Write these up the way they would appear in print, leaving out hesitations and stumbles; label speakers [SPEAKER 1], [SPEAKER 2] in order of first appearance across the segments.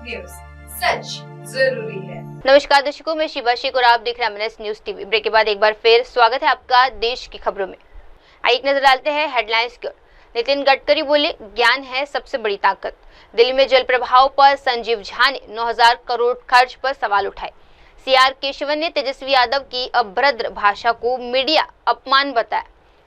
[SPEAKER 1] News, सच जरूरी है।
[SPEAKER 2] नमस्कार दर्शकों, मैं शिवा शेख और आप देख रहे हैं एमएनएस न्यूज टीवी। ब्रेक के बाद एक बार फिर स्वागत है आपका देश की खबरों में। आइए एक नजर डालते हैं हेडलाइंस की ओर। नितिन गडकरी बोले, ज्ञान है सबसे बड़ी ताकत। दिल्ली में जल प्रभाव पर संजीव झा ने 9,000 करोड़ खर्च पर सवाल उठाए। सीआर केशवन ने तेजस्वी यादव की अभद्र भाषा को मीडिया अपमान बताया।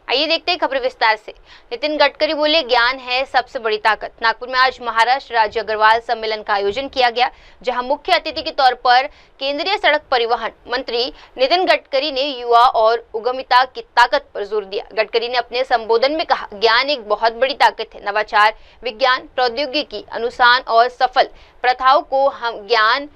[SPEAKER 2] आइए देखते हैं खबर विस्तार से। नितिन गडकरी बोले, ज्ञान है सबसे बड़ी ताकत। नागपुर में आज महाराष्ट्र राज्य अग्रवाल सम्मेलन का आयोजन किया गया, जहां मुख्य अतिथि के तौर पर केंद्रीय सड़क परिवहन मंत्री नितिन गडकरी ने युवा और उद्यमिता की ताकत पर जोर दिया। गडकरी ने अपने संबोधन में कहा, ज्ञान एक बहुत बड़ी ताकत है। नवाचार, विज्ञान, प्रौद्योगिकी, अनुसंधान और सफल प्रथाओं को हम ज्ञान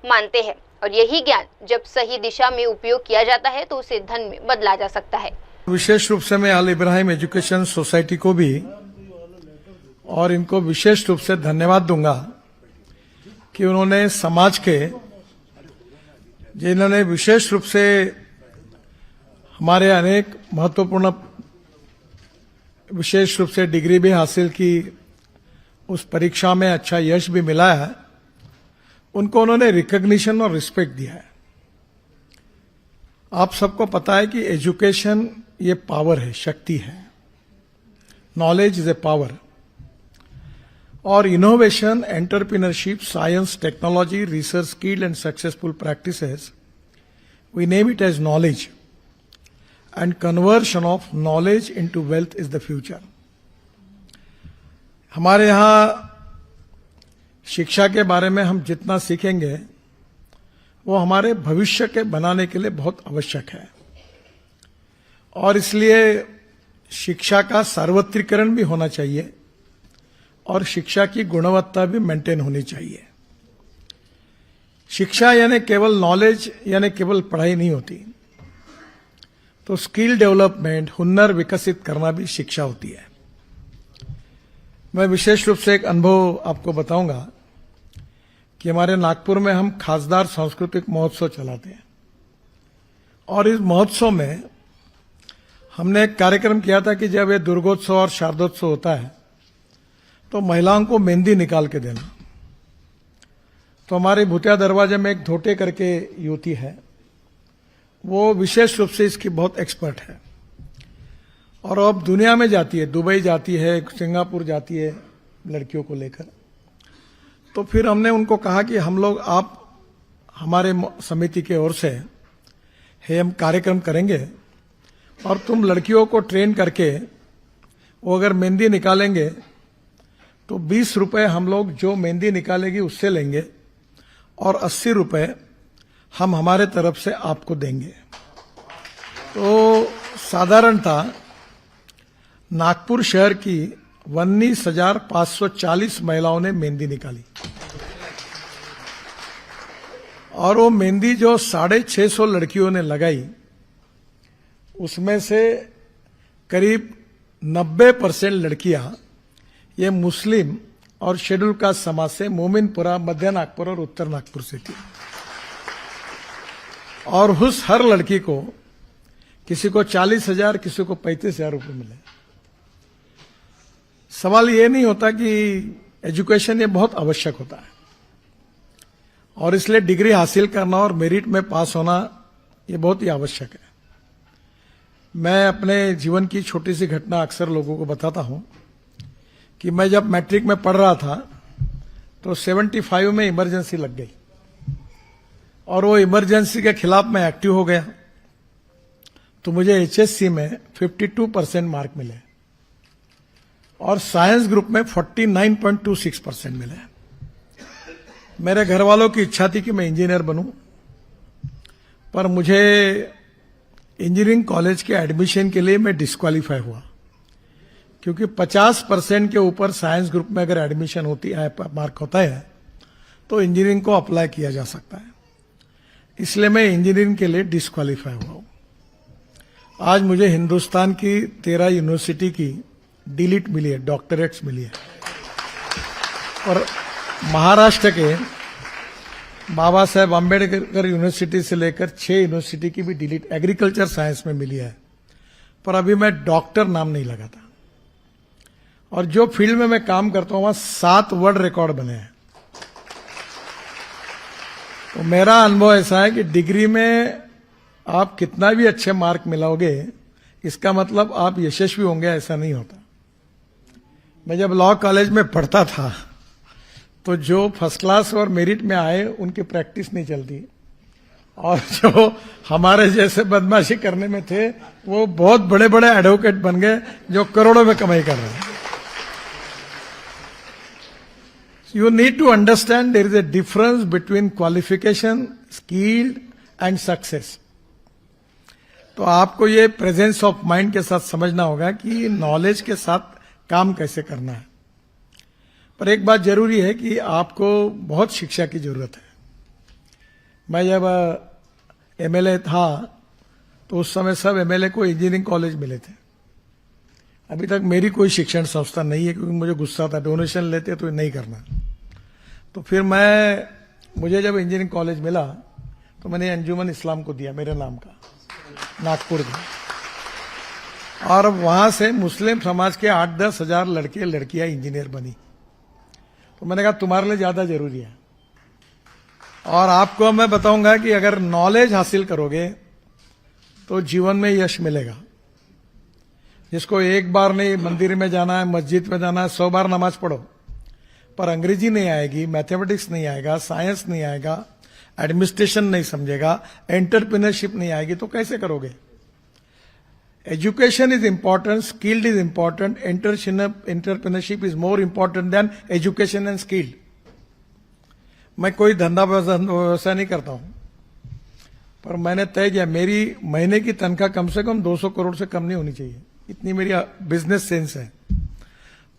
[SPEAKER 2] मानते हैं, और यही ज्ञान जब सही दिशा में उपयोग किया जाता है तो उसे धन में बदला जा सकता है।
[SPEAKER 3] विशेष रूप से मैं अल इब्राहिम एजुकेशन सोसाइटी को भी और इनको विशेष रूप से धन्यवाद दूंगा कि उन्होंने समाज के, जिन्होंने विशेष रूप से हमारे अनेक महत्वपूर्ण विशेष रूप से डिग्री भी हासिल की, उस परीक्षा में अच्छा यश भी मिला है, उनको उन्होंने रिकॉग्निशन और रिस्पेक्ट दिया है। आप सबको पता है कि एजुकेशन ये पावर है, शक्ति है। Knowledge is a power. और innovation, entrepreneurship, science, technology, research, skill and successful practices, we name it as knowledge, and conversion of knowledge into wealth is the future. हमारे यहां शिक्षा के बारे में हम जितना सीखेंगे वो हमारे भविष्य के बनाने के लिए बहुत आवश्यक है, और इसलिए शिक्षा का सार्वत्रिकरण भी होना चाहिए और शिक्षा की गुणवत्ता भी मेंटेन होनी चाहिए। शिक्षा यानी केवल नॉलेज यानी केवल पढ़ाई नहीं होती, तो स्किल डेवलपमेंट, हुनर विकसित करना भी शिक्षा होती है। मैं विशेष रूप से एक अनुभव आपको बताऊंगा कि हमारे नागपुर में हम खासदार सांस्कृतिक महोत्सव चलाते हैं, और इस महोत्सव में हमने एक कार्यक्रम किया था कि जब ये दुर्गोत्सव और शारदोत्सव होता है तो महिलाओं को मेहंदी निकाल के देना। तो हमारे भूतिया दरवाजे में एक धोटे करके युवती है, वो विशेष रूप से इसकी बहुत एक्सपर्ट है, और अब दुनिया में जाती है, दुबई जाती है, सिंगापुर जाती है लड़कियों को लेकर। तो फिर हमने उनको कहा कि हम लोग, आप हमारे समिति की ओर से हम कार्यक्रम करेंगे और तुम लड़कियों को ट्रेन करके वो अगर मेहंदी निकालेंगे तो 20 रुपए हम लोग जो मेहंदी निकालेगी उससे लेंगे, और 80 रुपए हम हमारे तरफ से आपको देंगे। तो साधारणतः नागपुर शहर की 19,540 महिलाओं ने मेहंदी निकाली, और वो मेहंदी जो 650 लड़कियों ने लगाई, उसमें से करीब 90% लड़कियां ये मुस्लिम और शेड्यूल कास्ट समाज से, मोमिनपुरा, मध्य नागपुर और उत्तर नागपुर से थी। और उस हर लड़की को, किसी को 40,000, किसी को 35,000 रुपये मिले। सवाल ये नहीं होता कि एजुकेशन ये बहुत आवश्यक होता है, और इसलिए डिग्री हासिल करना और मेरिट में पास होना ये बहुत ही आवश्यक है। मैं अपने जीवन की छोटी सी घटना अक्सर लोगों को बताता हूं कि मैं जब मैट्रिक में पढ़ रहा था तो 75 में इमरजेंसी लग गई, और वो इमरजेंसी के खिलाफ मैं एक्टिव हो गया, तो मुझे एचएससी में 52% मार्क मिले, और साइंस ग्रुप में 49.26% मिले। मेरे घर वालों की इच्छा थी कि मैं इंजीनियर बनूं, पर मुझे इंजीनियरिंग कॉलेज के एडमिशन के लिए मैं डिस्क्वालीफाई हुआ, क्योंकि 50% के ऊपर साइंस ग्रुप में अगर एडमिशन होती है, मार्क होता है, तो इंजीनियरिंग को अप्लाई किया जा सकता है। इसलिए मैं इंजीनियरिंग के लिए डिस्क्वालीफाई हुआ हूं। आज मुझे हिंदुस्तान की 13 यूनिवर्सिटी की डिलीट मिली है, डॉक्टरेट्स मिली है, और महाराष्ट्र के बाबा साहेब आम्बेडकर यूनिवर्सिटी से लेकर 6 यूनिवर्सिटी की भी डिलीट एग्रीकल्चर साइंस में मिली है, पर अभी मैं डॉक्टर नाम नहीं लगा था। और जो फील्ड में मैं काम करता हूं वहां 7 वर्ल्ड रिकॉर्ड बने हैं। तो मेरा अनुभव ऐसा है कि डिग्री में आप कितना भी अच्छे मार्क मिलाओगे, इसका मतलब आप यशस्वी होंगे ऐसा नहीं होता। मैं जब लॉ कॉलेज में पढ़ता था तो जो फर्स्ट क्लास और मेरिट में आए उनकी प्रैक्टिस नहीं चलती, और जो हमारे जैसे बदमाशी करने में थे वो बहुत बड़े बड़े एडवोकेट बन गए जो करोड़ों में कमाई कर रहे हैं। You need to understand there is a difference between qualification, skilled and success. तो आपको ये प्रेजेंस ऑफ माइंड के साथ समझना होगा कि नॉलेज के साथ काम कैसे करना है। पर एक बात जरूरी है कि आपको बहुत शिक्षा की जरूरत है। मैं जब एमएलए था तो उस समय सब एमएलए को इंजीनियरिंग कॉलेज मिले थे। अभी तक मेरी कोई शिक्षण संस्था नहीं है, क्योंकि मुझे गुस्सा था, डोनेशन लेते तो नहीं करना। तो फिर मुझे जब इंजीनियरिंग कॉलेज मिला तो मैंने अंजुमन इस्लाम को दिया, मेरे नाम का, नागपुर का। और वहां से मुस्लिम समाज के 8-10 हजार लड़के लड़कियां इंजीनियर बनी। तो मैंने कहा तुम्हारे लिए ज्यादा जरूरी है। और आपको मैं बताऊंगा कि अगर नॉलेज हासिल करोगे तो जीवन में यश मिलेगा। जिसको एक बार नहीं मंदिर में जाना है, मस्जिद में जाना है, 100 बार नमाज पढ़ो, पर अंग्रेजी नहीं आएगी, मैथमेटिक्स नहीं आएगा, साइंस नहीं आएगा, एडमिनिस्ट्रेशन नहीं समझेगा, एंटरप्रेन्योरशिप नहीं आएगी, तो कैसे करोगे? Education is important, skilled is important, entrepreneurship is more important than education and skilled. मैं कोई धंधा व्यवसाय नहीं करता हूं, पर मैंने तय किया मेरी महीने की तनख्वाह कम से कम 200 करोड़ से कम नहीं होनी चाहिए, इतनी मेरी बिजनेस सेंस है।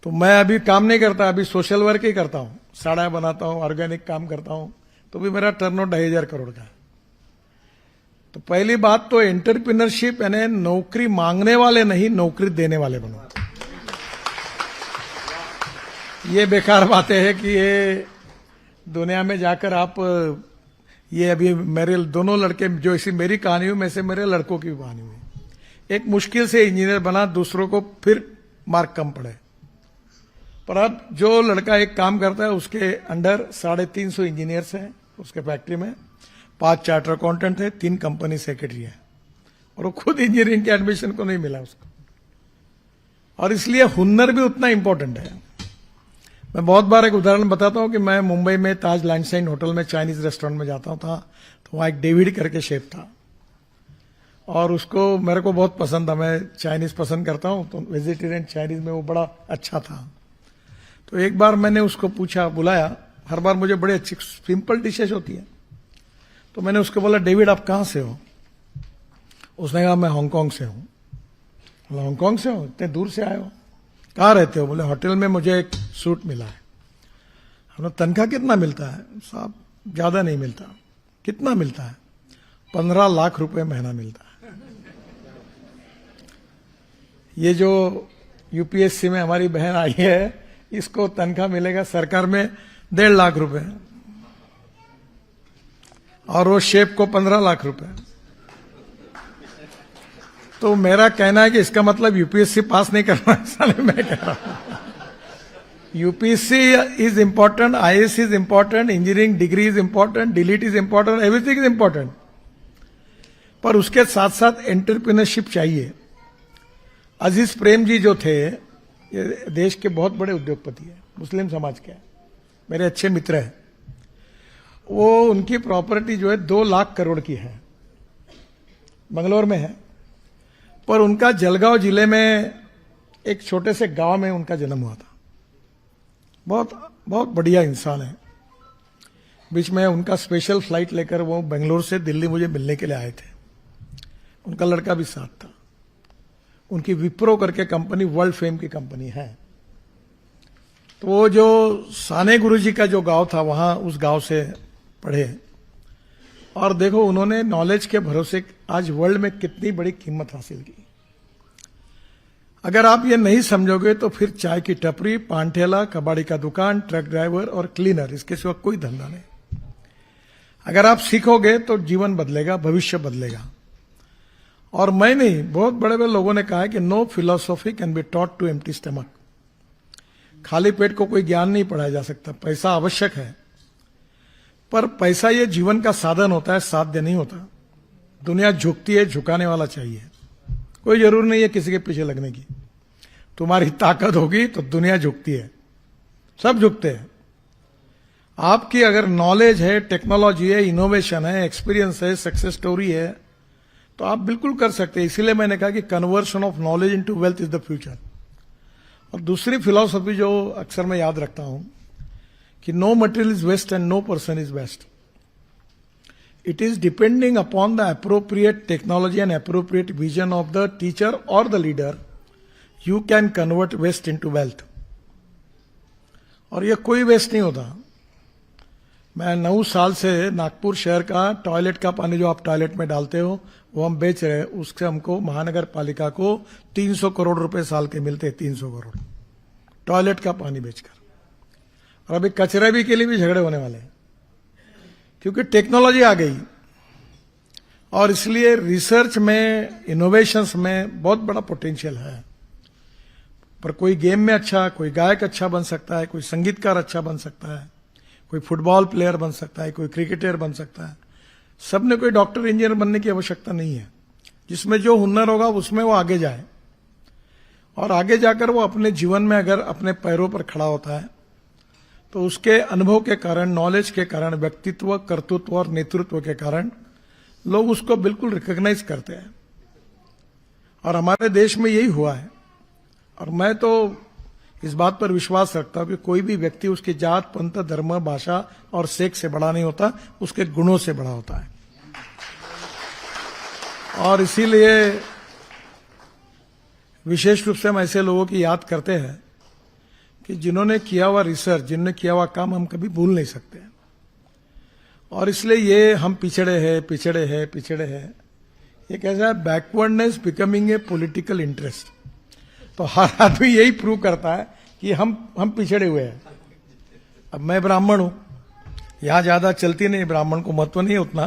[SPEAKER 3] तो मैं अभी काम नहीं करता, अभी सोशल वर्क ही करता हूं, साड़ियां बनाता हूं, ऑर्गेनिक काम करता हूं, तो भी मेरा टर्नओवर 2,500 करोड़ का है। तो पहली बात तो एंटरप्रेन्योरशिप यानी नौकरी मांगने वाले नहीं, नौकरी देने वाले बनो। ये बेकार बातें हैं कि ये दुनिया में जाकर आप ये अभी मेरे दोनों लड़के जो ऐसी मेरी कहानी हुई, में से मेरे लड़कों की कहानी हुई। एक मुश्किल से इंजीनियर बना, दूसरों को फिर मार्क कम पड़े। पर अब जो लड़का एक काम करता है उसके अंडर 350 इंजीनियर्स हैं उसके फैक्ट्री में, 5 चार्टर अकाउंटेंट है, 3 कंपनी सेक्रेटरी है, और वो खुद इंजीनियरिंग के एडमिशन को नहीं मिला उसको। और इसलिए हुनर भी उतना इंपॉर्टेंट है। मैं बहुत बार एक उदाहरण बताता हूं कि मैं मुंबई में ताज लैंडसाइन होटल में चाइनीज रेस्टोरेंट में जाता था, तो वहां एक डेविड करके शेफ था, और उसको मेरे को बहुत पसंद था, मैं चाइनीज पसंद करता हूं, तो वेजिटेरियन चाइनीज में वो बड़ा अच्छा था। तो एक बार मैंने उसको पूछा, बुलाया, हर बार मुझे बड़ी अच्छी सिंपल डिशेज होती है, तो मैंने उसको बोला डेविड आप कहां से हो? उसने कहा मैं हांगकांग से हूं। बोला हांगकांग से हो, इतने दूर से आए हो, कहाँ रहते हो? बोले होटल में मुझे एक सूट मिला है। हमने तनख्वाह कितना मिलता है? साहब ज्यादा नहीं मिलता। कितना मिलता है? 15 लाख रुपए महीना मिलता है। ये जो यूपीएससी में हमारी बहन आई है, इसको तनख्वाह मिलेगा सरकार में 1.5 लाख रुपए, और वो शेफ को 15 लाख रुपए। तो मेरा कहना है कि इसका मतलब यूपीएससी पास नहीं करना, ऐसा नहीं मैं कह रहा हूं। UPSC is important, IAS is important, engineering degree is important, delete is important, everything is important, पर उसके साथ साथ एंटरप्रेन्योरशिप चाहिए। अजीज प्रेम जी जो थे, ये देश के बहुत बड़े उद्योगपति हैं, मुस्लिम समाज के, मेरे अच्छे मित्र हैं। वो उनकी प्रॉपर्टी जो है 2 लाख करोड़ की है, बंगलोर में है, पर उनका जलगांव जिले में एक छोटे से गांव में उनका जन्म हुआ था। बहुत बहुत बढ़िया इंसान है। बीच में उनका स्पेशल फ्लाइट लेकर वो बेंगलोर से दिल्ली मुझे मिलने के लिए आए थे। उनका लड़का भी साथ था। उनकी विप्रो करके कंपनी वर्ल्ड फेम की कंपनी है। तो वो जो साने गुरुजी का जो गांव था, वहां उस गांव से पढ़े, और देखो उन्होंने नॉलेज के भरोसे आज वर्ल्ड में कितनी बड़ी कीमत हासिल की। अगर आप ये नहीं समझोगे तो फिर चाय की टपरी, पान ठेला, कबाड़ी का दुकान, ट्रक ड्राइवर और क्लीनर, इसके सिवा कोई धंधा नहीं। अगर आप सीखोगे तो जीवन बदलेगा, भविष्य बदलेगा। और मैं नहीं, बहुत बड़े बड़े लोगों ने कहा है कि no philosophy can be taught to empty stomach. खाली पेट को कोई ज्ञान नहीं पढ़ाया जा सकता। पैसा आवश्यक है, पर पैसा ये जीवन का साधन होता है, साध्य नहीं होता। दुनिया झुकती है, झुकाने वाला चाहिए। कोई जरूर नहीं है किसी के पीछे लगने की। तुम्हारी ताकत होगी तो दुनिया झुकती है, सब झुकते हैं। आपकी अगर नॉलेज है, टेक्नोलॉजी है, इनोवेशन है, एक्सपीरियंस है, सक्सेस स्टोरी है, तो आप बिल्कुल कर सकते हैं। इसीलिए मैंने कहा कि conversion of knowledge into wealth is the future. और दूसरी फिलॉसफी जो अक्सर मैं याद रखता हूं कि no material is waste and no person is waste. It is depending upon the appropriate technology and appropriate vision of the teacher और the leader, you can convert waste into wealth. और ये कोई वेस्ट नहीं होता। मैं 9 साल से नागपुर शहर का टॉयलेट का पानी जो आप टॉयलेट में डालते हो वो हम बेच रहे हैं। उससे हमको महानगर पालिका को 300 करोड़ रुपए साल के मिलते हैं, 300 करोड़ टॉयलेट का पानी बेचकर। और अभी कचरे भी के लिए भी झगड़े होने वाले हैं, क्योंकि टेक्नोलॉजी आ गई। और इसलिए रिसर्च में, इनोवेशंस में बहुत बड़ा पोटेंशियल है। पर कोई गेम में अच्छा, कोई गायक अच्छा बन सकता है, कोई संगीतकार अच्छा बन सकता है, कोई फुटबॉल प्लेयर बन सकता है, कोई क्रिकेटर बन सकता है। सबने कोई डॉक्टर इंजीनियर बनने की आवश्यकता नहीं है। जिसमें जो हुनर होगा उसमें वो आगे जाए, और आगे जाकर वो अपने जीवन में अगर अपने पैरों पर खड़ा होता है तो उसके अनुभव के कारण, नॉलेज के कारण, व्यक्तित्व, कर्तृत्व और नेतृत्व के कारण लोग उसको बिल्कुल रिकॉग्नाइज करते हैं। और हमारे देश में यही हुआ है। और मैं तो इस बात पर विश्वास रखता हूं कि कोई भी व्यक्ति उसकी जात, पंथ, धर्म, भाषा और सेक्स से बड़ा नहीं होता, उसके गुणों से बड़ा होता है। और इसीलिए विशेष रूप से हम ऐसे लोगों की याद करते हैं कि जिन्होंने किया हुआ रिसर्च, जिन्होंने किया हुआ काम हम कभी भूल नहीं सकते। और इसलिए ये हम पिछड़े हैं, ये कैसा है, backwardness becoming a political interest. तो हर आदमी यही प्रूव करता है कि हम पिछड़े हुए हैं। अब मैं ब्राह्मण हूं, यहां ज्यादा चलती नहीं, ब्राह्मण को महत्व नहीं उतना,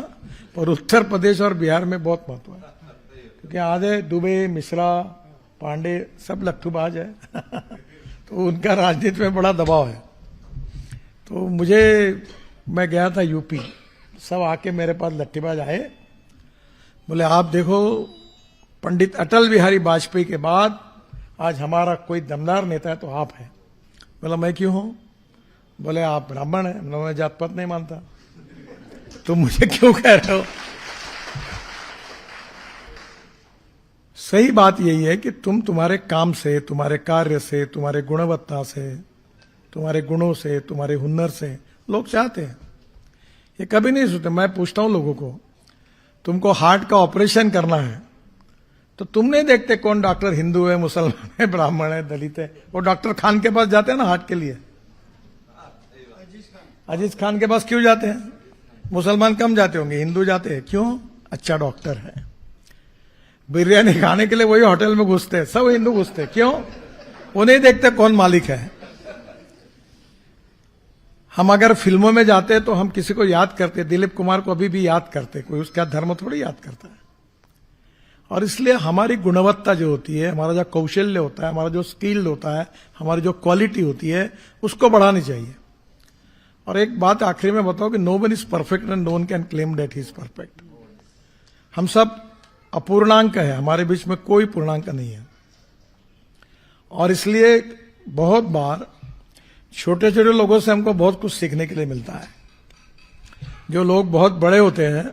[SPEAKER 3] पर उत्तर प्रदेश और बिहार में बहुत महत्व है, क्योंकि आधे दुबे, मिश्रा, पांडे सब लट्ठूबाज है तो उनका राजनीति में बड़ा दबाव है। तो मैं गया था यूपी, सब आके मेरे पास लट्ठीबाज आए, बोले आप देखो पंडित अटल बिहारी वाजपेयी के बाद आज हमारा कोई दमदार नेता है तो आप हैं। बोला मैं क्यों हूं? बोले आप ब्राह्मण हैं। मैं जात पात नहीं मानता, तो मुझे क्यों कह रहे हो? सही बात यही है कि तुम्हारे काम से, तुम्हारे कार्य से, तुम्हारे गुणवत्ता से, तुम्हारे गुणों से, तुम्हारे हुनर से लोग चाहते हैं। ये कभी नहीं सोचते। मैं पूछता हूं लोगों को, तुमको हार्ट का ऑपरेशन करना है तो तुम नहीं देखते कौन डॉक्टर हिंदू है, मुसलमान है, ब्राह्मण है, दलित है। वो डॉक्टर खान के पास जाते हैं ना हार्ट के लिए। अजीज खान के पास क्यों जाते हैं? मुसलमान कम जाते होंगे, हिंदू जाते हैं। क्यों? अच्छा डॉक्टर है। बिरयानी खाने के लिए वही होटल में घुसते हैं, सब हिंदू घुसते हैं। क्यों? वो नहीं देखते कौन मालिक है। हम अगर फिल्मों में जाते हैं तो हम किसी को याद करते, दिलीप कुमार को अभी भी याद करते, कोई उसका धर्म थोड़ी याद करता है। और इसलिए हमारी गुणवत्ता जो होती है, हमारा जो कौशल्य होता है, हमारा जो स्किल होता है, हमारी जो क्वालिटी होती है, उसको बढ़ानी चाहिए। और एक बात आखिरी में बताओ कि no one is perfect and no one can claim that he is perfect. हम सब अपूर्णांक है, हमारे बीच में कोई पूर्णांक नहीं है। और इसलिए बहुत बार छोटे छोटे लोगों से हमको बहुत कुछ सीखने के लिए मिलता है। जो लोग बहुत बड़े होते हैं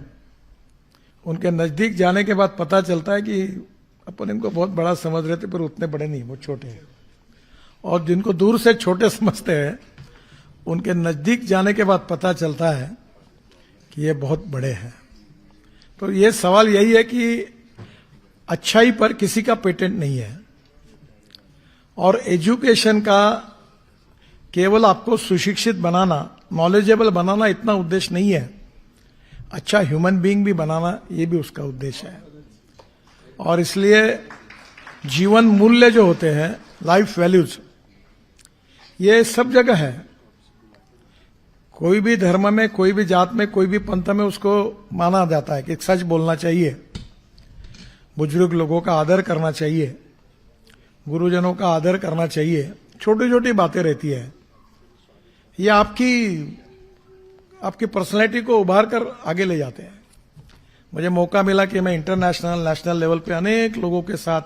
[SPEAKER 3] उनके नजदीक जाने के बाद पता चलता है कि अपन इनको बहुत बड़ा समझ रहे थे, पर उतने बड़े नहीं, वो छोटे हैं। और जिनको दूर से छोटे समझते हैं उनके नजदीक जाने के बाद पता चलता है कि ये बहुत बड़े हैं। तो ये सवाल यही है कि अच्छाई पर किसी का पेटेंट नहीं है। और एजुकेशन का केवल आपको सुशिक्षित बनाना, नॉलेजेबल बनाना इतना उद्देश्य नहीं है। अच्छा ह्यूमन बीइंग भी बनाना, ये भी उसका उद्देश्य है। और इसलिए जीवन मूल्य जो होते हैं, लाइफ वैल्यूज, ये सब जगह है। कोई भी धर्म में, कोई भी जात में, कोई भी पंथ में उसको माना जाता है कि सच बोलना चाहिए, बुजुर्ग लोगों का आदर करना चाहिए, गुरुजनों का आदर करना चाहिए। छोटी छोटी बातें रहती है। ये आपकी आपकी पर्सनैलिटी को उभार कर आगे ले जाते हैं। मुझे मौका मिला कि मैं इंटरनेशनल नेशनल लेवल पे अनेक लोगों के साथ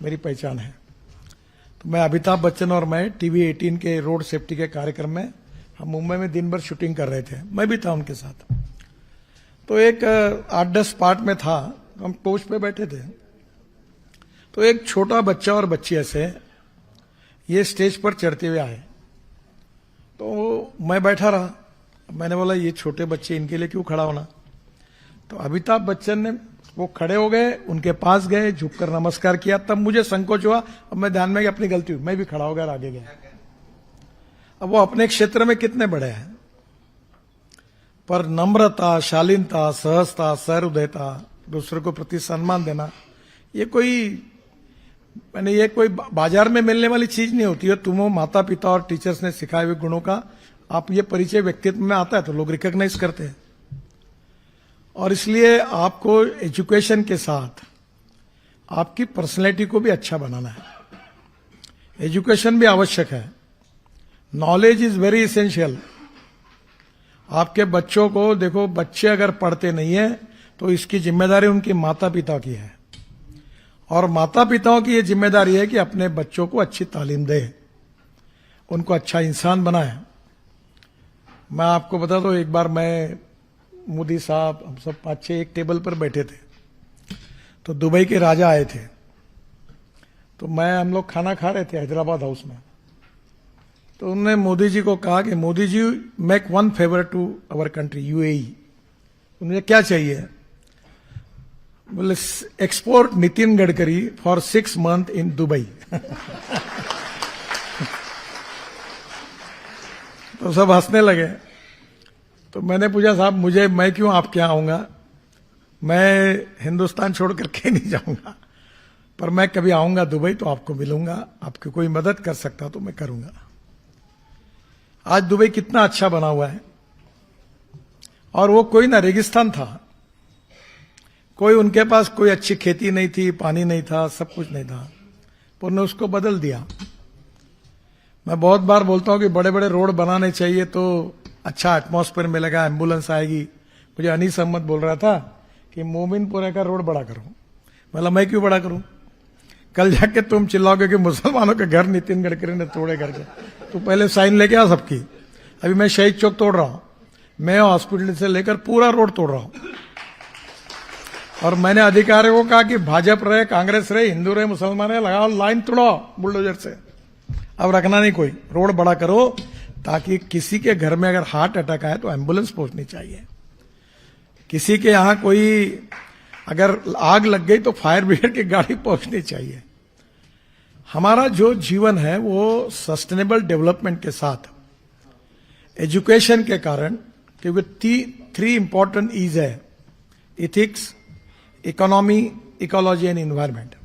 [SPEAKER 3] मेरी पहचान है। तो मैं अमिताभ बच्चन और मैं टीवी 18 के रोड सेफ्टी के कार्यक्रम में हम मुंबई में दिन भर शूटिंग कर रहे थे, मैं भी था उनके साथ। तो एक 8-10 पार्ट में था, हम कोच पे बैठे थे, तो एक छोटा बच्चा और बच्ची ऐसे ये स्टेज पर चढ़ते हुए आए, तो मैं बैठा रहा। मैंने बोला ये छोटे बच्चे, इनके लिए क्यों खड़ा होना। तो अमिताभ बच्चन ने वो खड़े हो गए, उनके पास गए, झुककर नमस्कार किया। तब मुझे संकोच हुआ, अब मैं ध्यान में कि अपनी गलती हुई, मैं भी खड़ा हो गया और आगे गया। अब वो अपने क्षेत्र में कितने बड़े हैं, पर नम्रता, शालीनता, सहजता, सहृदयता, दूसरे को प्रति सम्मान देना, ये कोई बाजार में मिलने वाली चीज नहीं होती है। तुम्हें माता पिता और टीचर्स ने सिखाए हुए गुणों का आप ये परिचय व्यक्तित्व में आता है तो लोग रिकॉग्नाइज करते हैं। और इसलिए आपको एजुकेशन के साथ आपकी पर्सनैलिटी को भी अच्छा बनाना है। एजुकेशन भी आवश्यक है, नॉलेज इज वेरी इसेंशियल। आपके बच्चों को देखो, बच्चे अगर पढ़ते नहीं है तो इसकी जिम्मेदारी उनके माता पिता की है, और माता पिताओं की ये जिम्मेदारी है कि अपने बच्चों को अच्छी तालीम दे, उनको अच्छा इंसान बनाए। मैं आपको बता दूं, एक बार मैं, मोदी साहब, हम सब 5-6 एक टेबल पर बैठे थे, तो दुबई के राजा आए थे, तो हम लोग खाना खा रहे थे हैदराबाद हाउस में। तो उन्होंने मोदी जी को कहा कि Modi ji, make one favour to our country UAE. उन्हें क्या चाहिए, बोले export Nitin Gadkari for 6 months in Dubai. तो सब हंसने लगे। तो मैंने पूछा, साहब मैं क्यों आपके यहां आऊंगा, मैं हिंदुस्तान छोड़ करके नहीं जाऊंगा, पर मैं कभी आऊंगा दुबई तो आपको मिलूंगा, आपकी कोई मदद कर सकता तो मैं करूंगा। आज दुबई कितना अच्छा बना हुआ है, और वो कोई ना रेगिस्तान था, कोई उनके पास कोई अच्छी खेती नहीं थी, पानी नहीं था, सब कुछ नहीं था, पर उन्होंने उसको बदल दिया। मैं बहुत बार बोलता हूं कि बड़े बड़े रोड बनाने चाहिए तो अच्छा एटमॉस्फेयर मिलेगा, एम्बुलेंस आएगी। मुझे अनीस अहमद बोल रहा था कि मोमिनपुरा का रोड बड़ा करो। मतलब मैं क्यों बड़ा करूं, कल जाके तुम चिल्लाओगे कि मुसलमानों के घर नितिन गडकरी ने तोड़े करके, तो पहले साइन लेके आ सबकी। अभी मैं शहीद चौक तोड़ रहा हूं, मैं हॉस्पिटल से लेकर पूरा रोड तोड़ रहा हूं, और मैंने अधिकारियों को कहा कि भाजपा रहे, कांग्रेस रहे, हिंदू रहे, मुसलमान रहे, लगाओ लाइन तोड़ो बुलडोजर से, अब रखना नहीं कोई, रोड बड़ा करो, ताकि किसी के घर में अगर हार्ट अटैक आए तो एम्बुलेंस पहुंचनी चाहिए, किसी के यहां कोई अगर आग लग गई तो फायर ब्रिगेड की गाड़ी पहुंचनी चाहिए। हमारा जो जीवन है वो सस्टेनेबल डेवलपमेंट के साथ एजुकेशन के कारण, क्योंकि 3 इंपॉर्टेंट ईज है, ethics, economy, ecology and environment.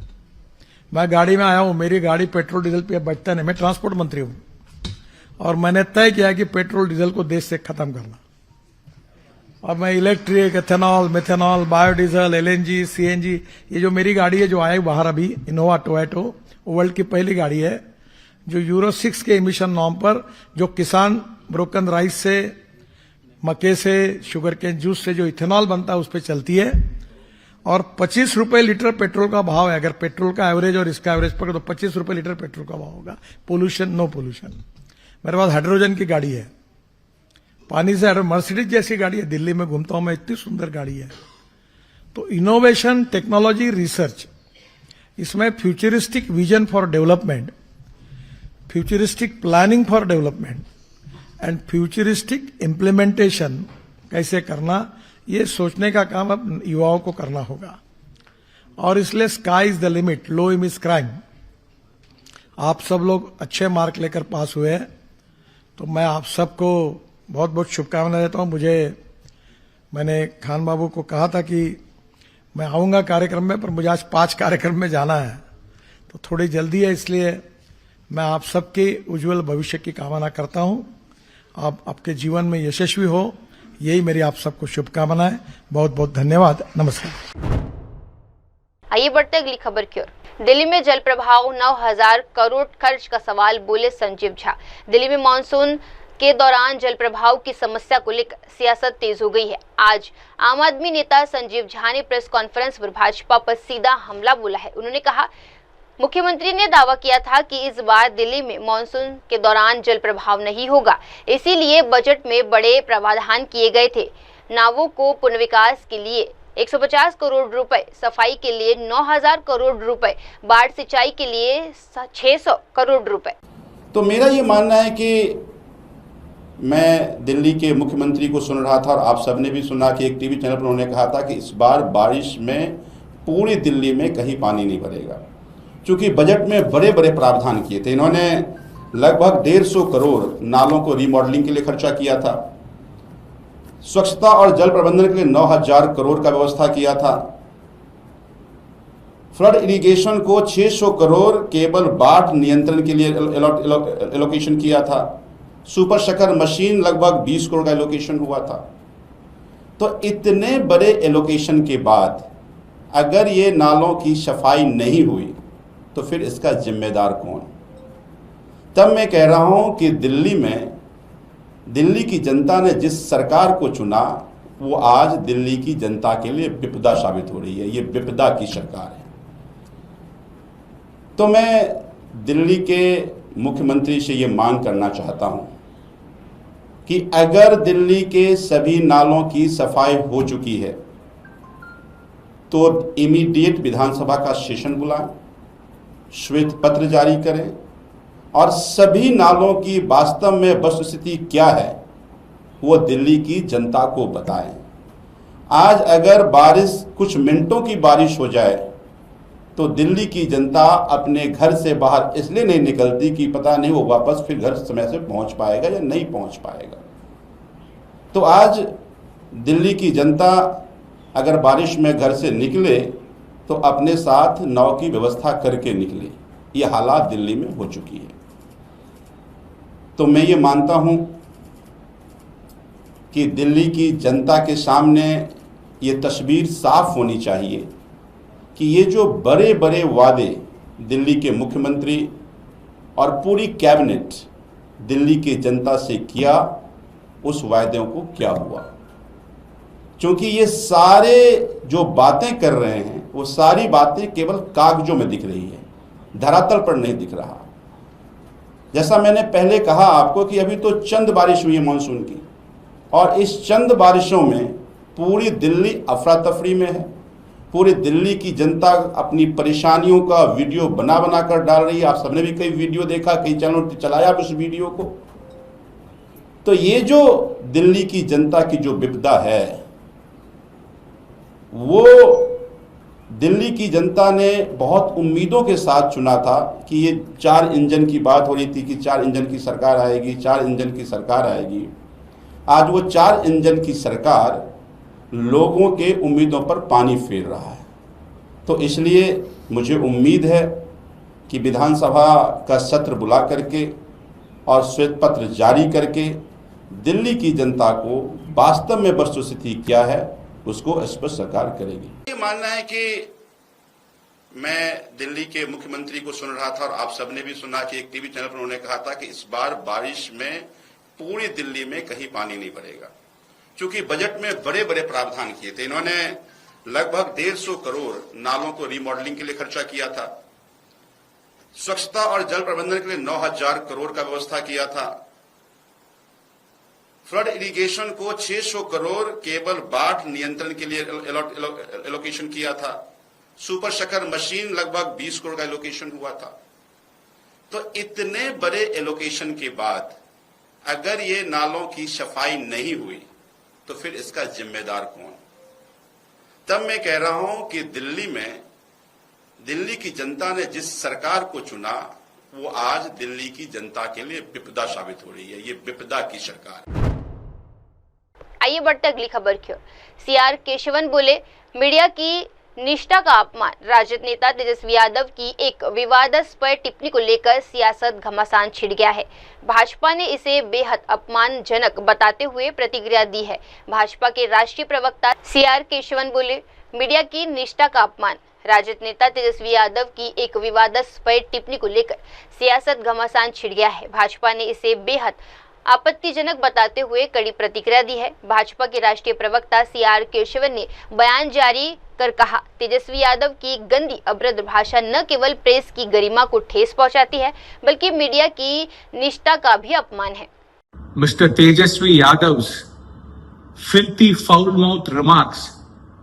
[SPEAKER 3] मैं गाड़ी में आया हूं, मेरी गाड़ी पेट्रोल डीजल पे बचता नहीं, मैं ट्रांसपोर्ट मंत्री हूं, और मैंने तय किया कि पेट्रोल डीजल को देश से खत्म करना, और मैं electric, ethanol, methanol, biodiesel, LNG, CNG, ये जो मेरी गाड़ी है जो आई बाहर अभी, इनोवा टोयोटो, वर्ल्ड की पहली गाड़ी है जो यूरो 6 के इमिशन नॉर्म पर, जो किसान ब्रोकन राइस से, मक्के से, शुगर केन जूस से जो इथेनॉल बनता है उस पर चलती है, और 25 रुपए लीटर पेट्रोल का भाव है। अगर पेट्रोल का एवरेज और इसका एवरेज पकड़ो तो 25 रुपए लीटर पेट्रोल का भाव होगा। Pollution, no pollution. मेरे पास हाइड्रोजन की गाड़ी है, पानी से मर्सिडीज जैसी गाड़ी है, दिल्ली में घूमता हूं मैं, इतनी सुंदर गाड़ी है। तो इनोवेशन, टेक्नोलॉजी, रिसर्च, इसमें futuristic vision for development, futuristic planning for development and futuristic implementation कैसे करना, ये सोचने का काम अब युवाओं को करना होगा। और इसलिए sky is the limit, low is crime. आप सब लोग अच्छे मार्क लेकर पास हुए हैं, तो मैं आप सबको बहुत बहुत शुभकामनाएं देता हूं। मैंने खान बाबू को कहा था कि मैं आऊंगा कार्यक्रम में, पर मुझे आज 5 कार्यक्रम में जाना है, तो थोड़ी जल्दी है, इसलिए मैं आप सबके उज्जवल भविष्य की कामना करता हूं। आप आपके जीवन में यशस्वी हो, यही मेरी आप सबको शुभकामनाएं। बहुत बहुत धन्यवाद, नमस्कार।
[SPEAKER 2] आइए बढ़ते अगली खबर की ओर। दिल्ली में जल प्रभाव 9,000 करोड़ खर्च का सवाल, बोले संजीव झा। दिल्ली में मानसून के दौरान जल प्रभाव की समस्या को लेकर सियासत तेज हो गई है। आज आम आदमी नेता संजीव झा ने प्रेस कॉन्फ्रेंस पर भाजपा पर सीधा हमला बोला है। उन्होंने कहा, मुख्यमंत्री ने दावा किया था कि इस बार दिल्ली में मानसून के दौरान जल प्रभाव नहीं होगा, इसीलिए बजट में बड़े प्रावधान किए गए थे। नावों को पुनर्विकास के लिए 150 करोड़ रुपए, सफाई के लिए 9000 करोड़ रुपए, बाढ़ सिंचाई के लिए 600 करोड़ रुपए।
[SPEAKER 4] तो मेरा ये मानना है कि मैं दिल्ली के मुख्यमंत्री को सुन रहा था और आप सबने भी सुना कि एक टीवी चैनल पर उन्होंने कहा था कि इस बार बारिश में पूरी दिल्ली में कहीं पानी नहीं भरेगा, क्योंकि बजट में बड़े बड़े प्रावधान किए थे। इन्होंने लगभग 150 करोड़ नालों को रीमॉडलिंग के लिए खर्चा किया था, स्वच्छता और जल प्रबंधन के लिए 9000 करोड़ का व्यवस्था किया था, फ्लड इरिगेशन को 600 करोड़ केवल बाढ़ नियंत्रण के लिए एलोकेशन किया था, सुपर शकर मशीन लगभग 20 करोड़ का एलोकेशन हुआ था। तो इतने बड़े एलोकेशन के बाद अगर ये नालों की सफाई नहीं हुई तो फिर इसका जिम्मेदार कौन? तब मैं कह रहा हूं कि दिल्ली की जनता ने जिस सरकार को चुना वो आज दिल्ली की जनता के लिए विपदा साबित हो रही है। ये विपदा की सरकार है। तो मैं दिल्ली के मुख्यमंत्री से ये मांग करना चाहता हूं कि अगर दिल्ली के सभी नालों की सफाई हो चुकी है तो इमीडिएट विधानसभा का सेशन बुलाएं, श्वेत पत्र जारी करें और सभी नालों की वास्तव में वस्तुस्थिति क्या है वो दिल्ली की जनता को बताएं। आज अगर बारिश कुछ मिनटों की बारिश हो जाए तो दिल्ली की जनता अपने घर से बाहर इसलिए नहीं निकलती कि पता नहीं वो वापस फिर घर समय से पहुंच पाएगा या नहीं पहुंच पाएगा। तो आज दिल्ली की जनता अगर बारिश में घर से निकले तो अपने साथ नाव की व्यवस्था करके निकले। ये हालात दिल्ली में हो चुकी है। तो मैं ये मानता हूं कि दिल्ली की जनता के सामने ये तस्वीर साफ होनी चाहिए कि ये जो बड़े बड़े वादे दिल्ली के मुख्यमंत्री और पूरी कैबिनेट दिल्ली की जनता से किया, उस वायदों को क्या हुआ। क्योंकि ये सारे जो बातें कर रहे हैं वो सारी बातें केवल कागजों में दिख रही है, धरातल पर नहीं दिख रहा। जैसा मैंने पहले कहा आपको कि अभी तो चंद बारिश हुई है मानसून की, और इस चंद बारिशों में पूरी दिल्ली अफरा तफरी में है। पूरी दिल्ली की जनता अपनी परेशानियों का वीडियो बना बना कर डाल रही है। आप सबने भी कई वीडियो देखा, कई चैनलों चलाया उस वीडियो को। तो ये जो दिल्ली की जनता की जो विपदा है वो दिल्ली की जनता ने बहुत उम्मीदों के साथ चुना था कि ये 4 इंजन की बात हो रही थी कि 4 इंजन की सरकार आएगी, 4 इंजन की सरकार आएगी। आज वो 4 इंजन की सरकार लोगों के उम्मीदों पर पानी फेर रहा है। तो इसलिए मुझे उम्मीद है कि विधानसभा का सत्र बुला करके और श्वेत पत्र जारी करके दिल्ली की जनता को वास्तव में वस्तुस्थिति क्या है उसको स्पष्ट सरकार करेगी। ये मानना है कि मैं दिल्ली के मुख्यमंत्री को सुन रहा था और आप सबने भी सुना कि एक टीवी चैनल पर उन्होंने कहा था कि इस बार बारिश में पूरी दिल्ली में कहीं पानी नहीं भरेगा, क्योंकि बजट में बड़े बड़े प्रावधान किए थे। इन्होंने लगभग 150 करोड़ नालों को रीमॉडलिंग के लिए खर्चा किया था, स्वच्छता और जल प्रबंधन के लिए 9000 करोड़ का व्यवस्था किया था, फ्लड इरिगेशन को 600 करोड़ केवल बाढ़ नियंत्रण के लिए एलोकेशन किया था, सुपर शकर मशीन लगभग 20 करोड़ का एलोकेशन हुआ था। तो इतने बड़े एलोकेशन के बाद अगर ये नालों की सफाई नहीं हुई तो फिर इसका जिम्मेदार कौन? तब मैं कह रहा हूं कि दिल्ली की जनता ने जिस सरकार को चुना वो आज दिल्ली की जनता के लिए विपदा साबित हो रही है। ये विपदा की सरकार है।
[SPEAKER 2] आइए बढ़ते अगली खबर की ओर। सीआर केशवन बोले, मीडिया की निष्ठा का अपमान। राजद नेता तेजस्वी यादव की एक विवादास्पद टिप्पणी को लेकर सियासत घमासान छिड़ गया है। भाजपा ने इसे बेहद अपमानजनक बताते हुए प्रतिक्रिया दी है। भाजपा के राष्ट्रीय प्रवक्ता सीआर केशवन बोले, मीडिया की निष्ठा का अपमान। राजद नेता तेजस्वी यादव की एक विवादास्पद टिप्पणी को लेकर सियासत घमासान छिड़ गया है। भाजपा ने इसे बेहद आपत्तिजनक बताते हुए कड़ी प्रतिक्रिया दी है। भाजपा के राष्ट्रीय प्रवक्ता CR केशवन ने बयान जारी कर कहा, तेजस्वी यादव की गंदी अभद्र भाषा न केवल प्रेस की गरिमा को ठेस पहुंचाती है बल्कि मीडिया की निष्ठा का भी अपमान है।
[SPEAKER 5] Mr. Tejasvi Yadav's filthy foul-mouthed remarks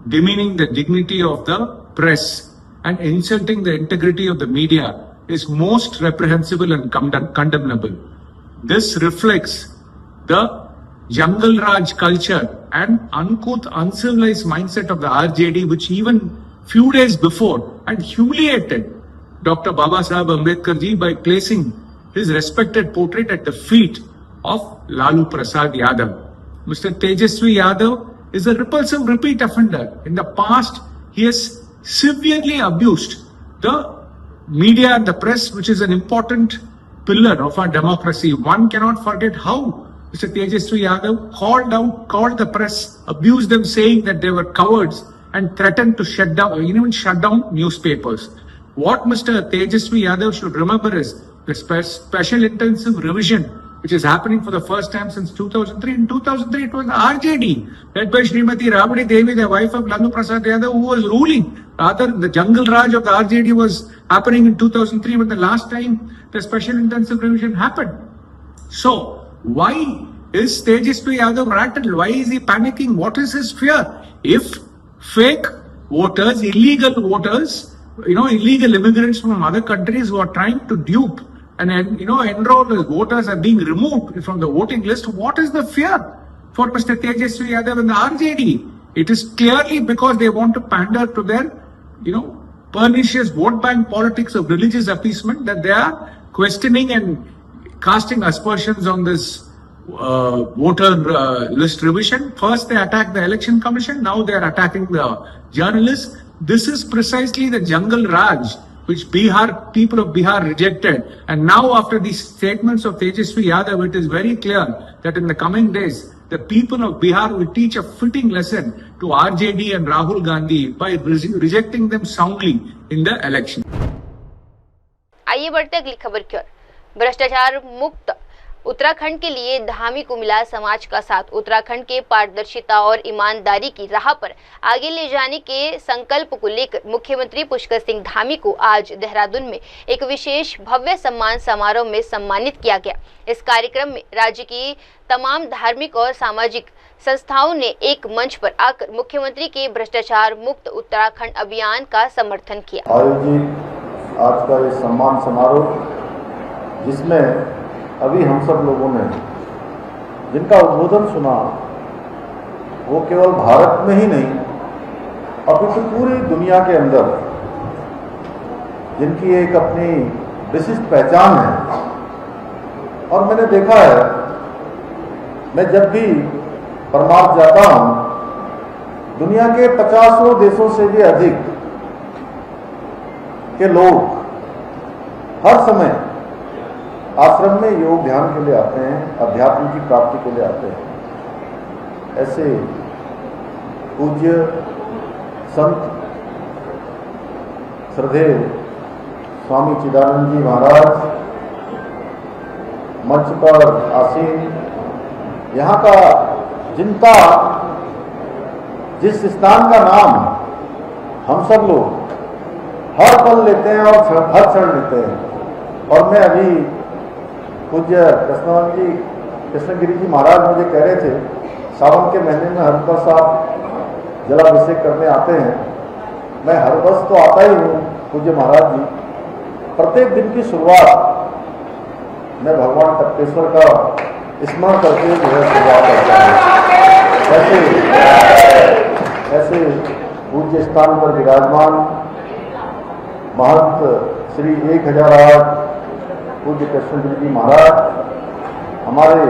[SPEAKER 5] demeaning the dignity of the press and insulting the integrity of the media is most reprehensible and condemnable. This reflects the Jungle Raj culture and uncouth, uncivilized mindset of the RJD, which even few days before had humiliated Dr. Babasaheb Ambedkar ji by placing his respected portrait at the feet of Lalu Prasad Yadav. Mr. Tejasvi Yadav is a repulsive repeat offender. In the past, he has severely abused the media and the press, which is an important pillar of our democracy. One cannot forget how Mr. Tejasvi Yadav called the press, abused them, saying that they were cowards and threatened to shut down newspapers. What Mr. Tejasvi Yadav should remember is the special intensive revision which is happening for the first time since 2003. In 2003, it was the RJD, led by Srimati Rabdi Devi, the wife of Lalu Prasad Yadav, who was ruling. Rather, the Jungle Raj of the RJD was happening in 2003, but the last time the special intensive revision happened. So, why is Tejasvi Yadav rattled? Why is he panicking? What is his fear? If fake voters, illegal voters, illegal immigrants from other countries who are trying to dupe and enroll voters are being removed from the voting list, what is the fear for Mr. Tejasvi Yadav and the RJD? It is clearly because they want to pander to their, pernicious vote bank politics of religious appeasement that they are questioning and casting aspersions on this voter list revision. First they attacked the Election Commission, now they are attacking the journalists. This is precisely the Jungle Raj which people of Bihar rejected. And now after these statements of Tejasvi Yadav, it is very clear that in the coming days, the people of Bihar will teach a fitting lesson to RJD and Rahul Gandhi by rejecting them soundly in the election.
[SPEAKER 2] आइए बढ़ते अगली खबर की ओर। भ्रष्टाचार मुक्त उत्तराखंड के लिए धामी को मिला समाज का साथ। उत्तराखंड के पारदर्शिता और ईमानदारी की राह पर आगे ले जाने के संकल्प को लेकर मुख्यमंत्री पुष्कर सिंह धामी को आज देहरादून में एक विशेष भव्य सम्मान समारोह में सम्मानित किया गया। इस कार्यक्रम में राज्य की तमाम धार्मिक और सामाजिक संस्थाओं ने एक मंच पर आकर मुख्यमंत्री के भ्रष्टाचार मुक्त उत्तराखंड अभियान का समर्थन किया।
[SPEAKER 6] आयोजित आज का ये सम्मान समारोह, जिसमें अभी हम सब लोगों ने जिनका उद्बोधन सुना, वो केवल भारत में ही नहीं अपितु पूरी दुनिया के अंदर जिनकी एक अपनी विशिष्ट पहचान है। और मैंने देखा है, मैं जब भी परमार्थ जाता हूं, दुनिया के 50 देशों से भी अधिक के लोग हर समय आश्रम में योग ध्यान के लिए आते हैं, अध्यात्म की प्राप्ति के लिए आते हैं। ऐसे पूज्य संत श्रद्धेय स्वामी चिदानंद जी महाराज मंच पर आसीन, यहाँ का जिनका जिस स्थान का नाम हम सब लोग हर पल लेते हैं और हर क्षण लेते हैं। और मैं अभी पूज्य कृष्णगिरी जी महाराज मुझे कह रहे थे, सावन के महीने में हरिद्वार साहब जलाभिषेक करने आते हैं। मैं हर वर्ष तो आता ही हूँ पूज्य महाराज जी। प्रत्येक दिन की शुरुआत मैं भगवान टप्पेश्वर का स्मरण करके जो है शुरुआत करता हूँ। ऐसे पूज्य स्थान पर विराजमान महंत श्री 1008 पूज्य कृष्णगिरी जी महाराज, हमारे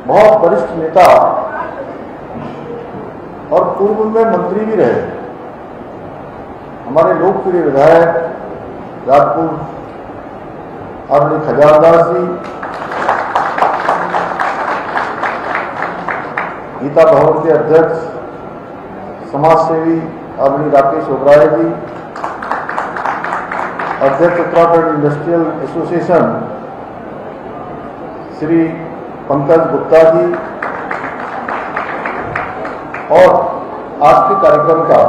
[SPEAKER 6] बहुत वरिष्ठ नेता और पूर्व में मंत्री भी रहे, हमारे लोकप्रिय विधायक राजपुर आदरणीय खजानदास जी, गीता भवन के अध्यक्ष समाज सेवी आदरणीय राकेश ओबराय जी, अध्यक्ष उत्तराखंड इंडस्ट्रियल एसोसिएशन श्री पंकज गुप्ता जी और आज के कार्यक्रम का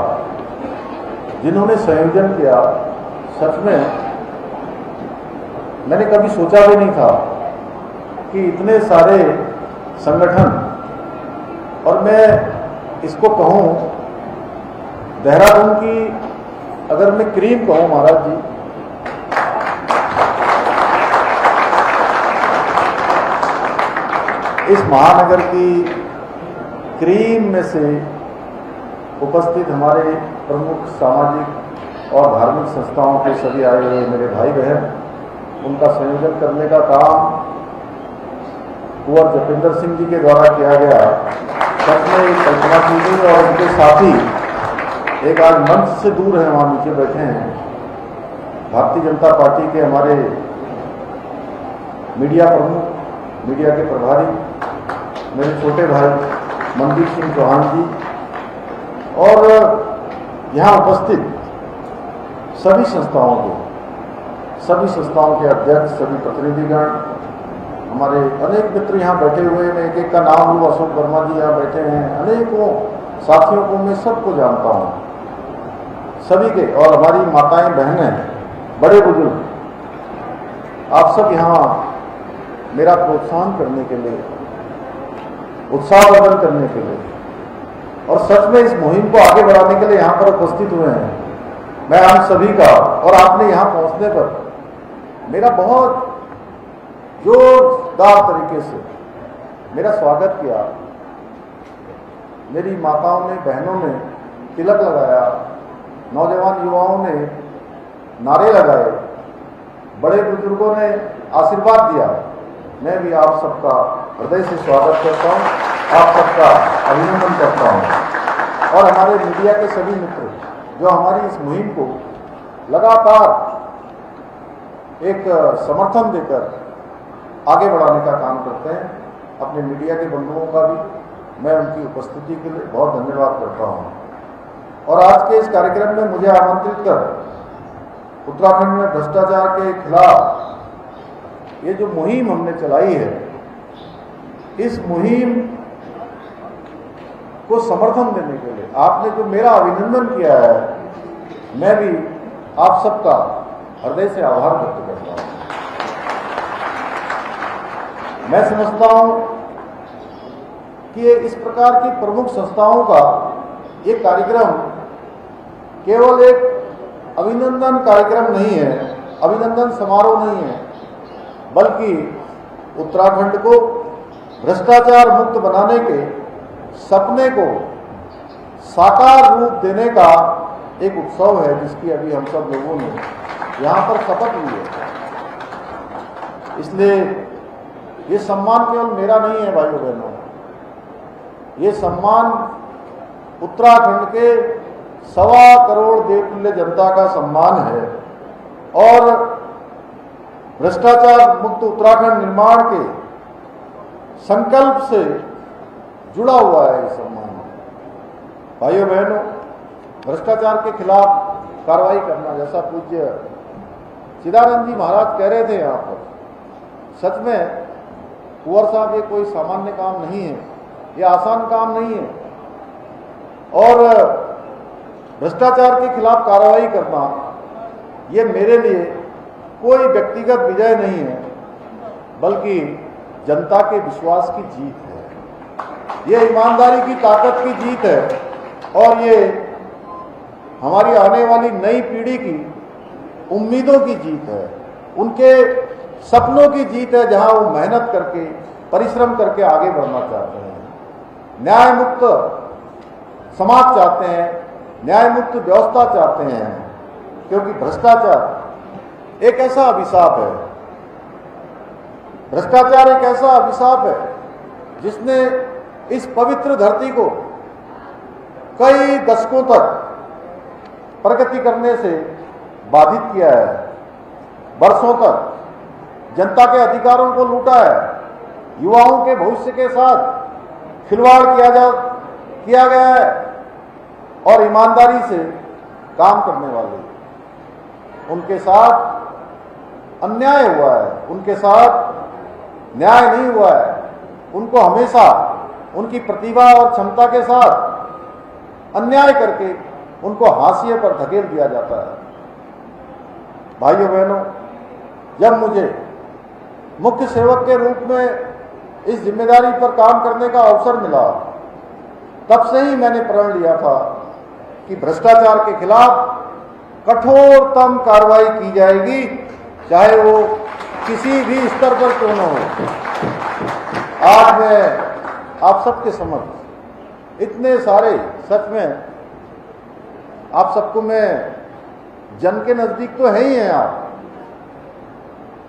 [SPEAKER 6] जिन्होंने संयोजन किया, सच में मैंने कभी सोचा भी नहीं था कि इतने सारे संगठन, और मैं इसको कहूं देहरादून की, अगर मैं क्रीम कहूं महाराज जी, इस महानगर की क्रीम में से उपस्थित हमारे प्रमुख सामाजिक और धार्मिक संस्थाओं के सभी आए हुए मेरे भाई बहन, उनका संयोजन करने का काम कुंवर जतिंदर सिंह जी के द्वारा किया गया। सच में कल्पना कीजिए, और उनके साथी एक आज मंच से दूर है, वहाँ नीचे बैठे हैं, भारतीय जनता पार्टी के हमारे मीडिया प्रमुख, मीडिया के प्रभारी मेरे छोटे भाई मनदीप सिंह चौहान जी, और यहाँ उपस्थित सभी संस्थाओं को, सभी संस्थाओं के अध्यक्ष, सभी प्रतिनिधिगण, हमारे अनेक मित्र यहाँ बैठे हुए हैं। मैं एक एक का नाम लूँ, अशोक वर्मा जी यहाँ बैठे हैं, अनेकों साथियों को मैं सबको जानता हूँ, सभी के, और हमारी माताएं बहनें, बड़े बुजुर्ग, आप सब यहाँ मेरा प्रोत्साहन करने के लिए, उत्साहवर्धन करने के लिए, और सच में इस मुहिम को आगे बढ़ाने के लिए यहाँ पर उपस्थित हुए हैं। मैं आप सभी का, और आपने यहाँ पहुँचने पर मेरा बहुत जोरदार तरीके से मेरा स्वागत किया। मेरी माताओं ने, बहनों ने तिलक लगाया, नौजवान युवाओं ने नारे लगाए, बड़े बुजुर्गों ने आशीर्वाद दिया। मैं भी आप सबका हृदय से स्वागत करता हूँ, आप सबका अभिनंदन करता हूँ। और हमारे मीडिया के सभी मित्र जो हमारी इस मुहिम को लगातार एक समर्थन देकर आगे बढ़ाने का काम करते हैं, अपने मीडिया के बंधुओं का भी मैं उनकी उपस्थिति के लिए बहुत धन्यवाद करता हूँ। और आज के इस कार्यक्रम में मुझे आमंत्रित कर उत्तराखंड में भ्रष्टाचार के खिलाफ ये जो मुहिम हमने चलाई है, इस मुहिम को समर्थन देने के लिए आपने जो मेरा अभिनंदन किया है, मैं भी आप सबका हृदय से आभार व्यक्त करता हूँ। मैं समझता हूँ कि इस प्रकार की प्रमुख संस्थाओं का ये कार्यक्रम केवल एक अभिनंदन कार्यक्रम नहीं है, अभिनंदन समारोह नहीं है, बल्कि उत्तराखंड को भ्रष्टाचार मुक्त बनाने के सपने को साकार रूप देने का एक उत्सव है, जिसकी अभी हम सब लोगों ने यहाँ पर शपथ ली है। इसलिए ये सम्मान केवल मेरा नहीं है भाइयों बहनों, ये सम्मान उत्तराखंड के 1.25 करोड़ देवतुल्य जनता का सम्मान है, और भ्रष्टाचार मुक्त उत्तराखंड निर्माण के संकल्प से जुड़ा हुआ है इस सम्मान। भाइयों बहनों, भ्रष्टाचार के खिलाफ कार्रवाई करना, जैसा पूज्य चिदानंद जी महाराज कह रहे थे यहाँ पर, सच में कुंवर साहब ये कोई सामान्य काम नहीं है, ये आसान काम नहीं है। और भ्रष्टाचार के खिलाफ कार्रवाई करना ये मेरे लिए कोई व्यक्तिगत विजय नहीं है, बल्कि जनता के विश्वास की जीत है, ये ईमानदारी की ताकत की जीत है, और ये हमारी आने वाली नई पीढ़ी की उम्मीदों की जीत है, उनके सपनों की जीत है, जहां वो मेहनत करके, परिश्रम करके आगे बढ़ना चाहते हैं, न्याय मुक्त समाज चाहते हैं, न्याय मुक्त व्यवस्था चाहते हैं। क्योंकि भ्रष्टाचार एक ऐसा अभिशाप है, भ्रष्टाचार एक ऐसा अभिशाप है जिसने इस पवित्र धरती को कई दशकों तक प्रगति करने से बाधित किया है, वर्षों तक जनता के अधिकारों को लूटा है, युवाओं के भविष्य के साथ खिलवाड़ किया गया है, और ईमानदारी से काम करने वाले उनके साथ अन्याय हुआ है, उनके साथ न्याय नहीं हुआ है, उनको हमेशा उनकी प्रतिभा और क्षमता के साथ अन्याय करके उनको हाशिए पर धकेल दिया जाता है। भाइयों बहनों, जब मुझे मुख्य सेवक के रूप में इस जिम्मेदारी पर काम करने का अवसर मिला, तब से ही मैंने प्रण लिया था कि भ्रष्टाचार के खिलाफ कठोरतम कार्रवाई की जाएगी, चाहे वो किसी भी स्तर पर क्यों न हो। आज मैं आप सबके समक्ष इतने सारे, सच में आप सबको मैं जन के नजदीक तो है ही हैं,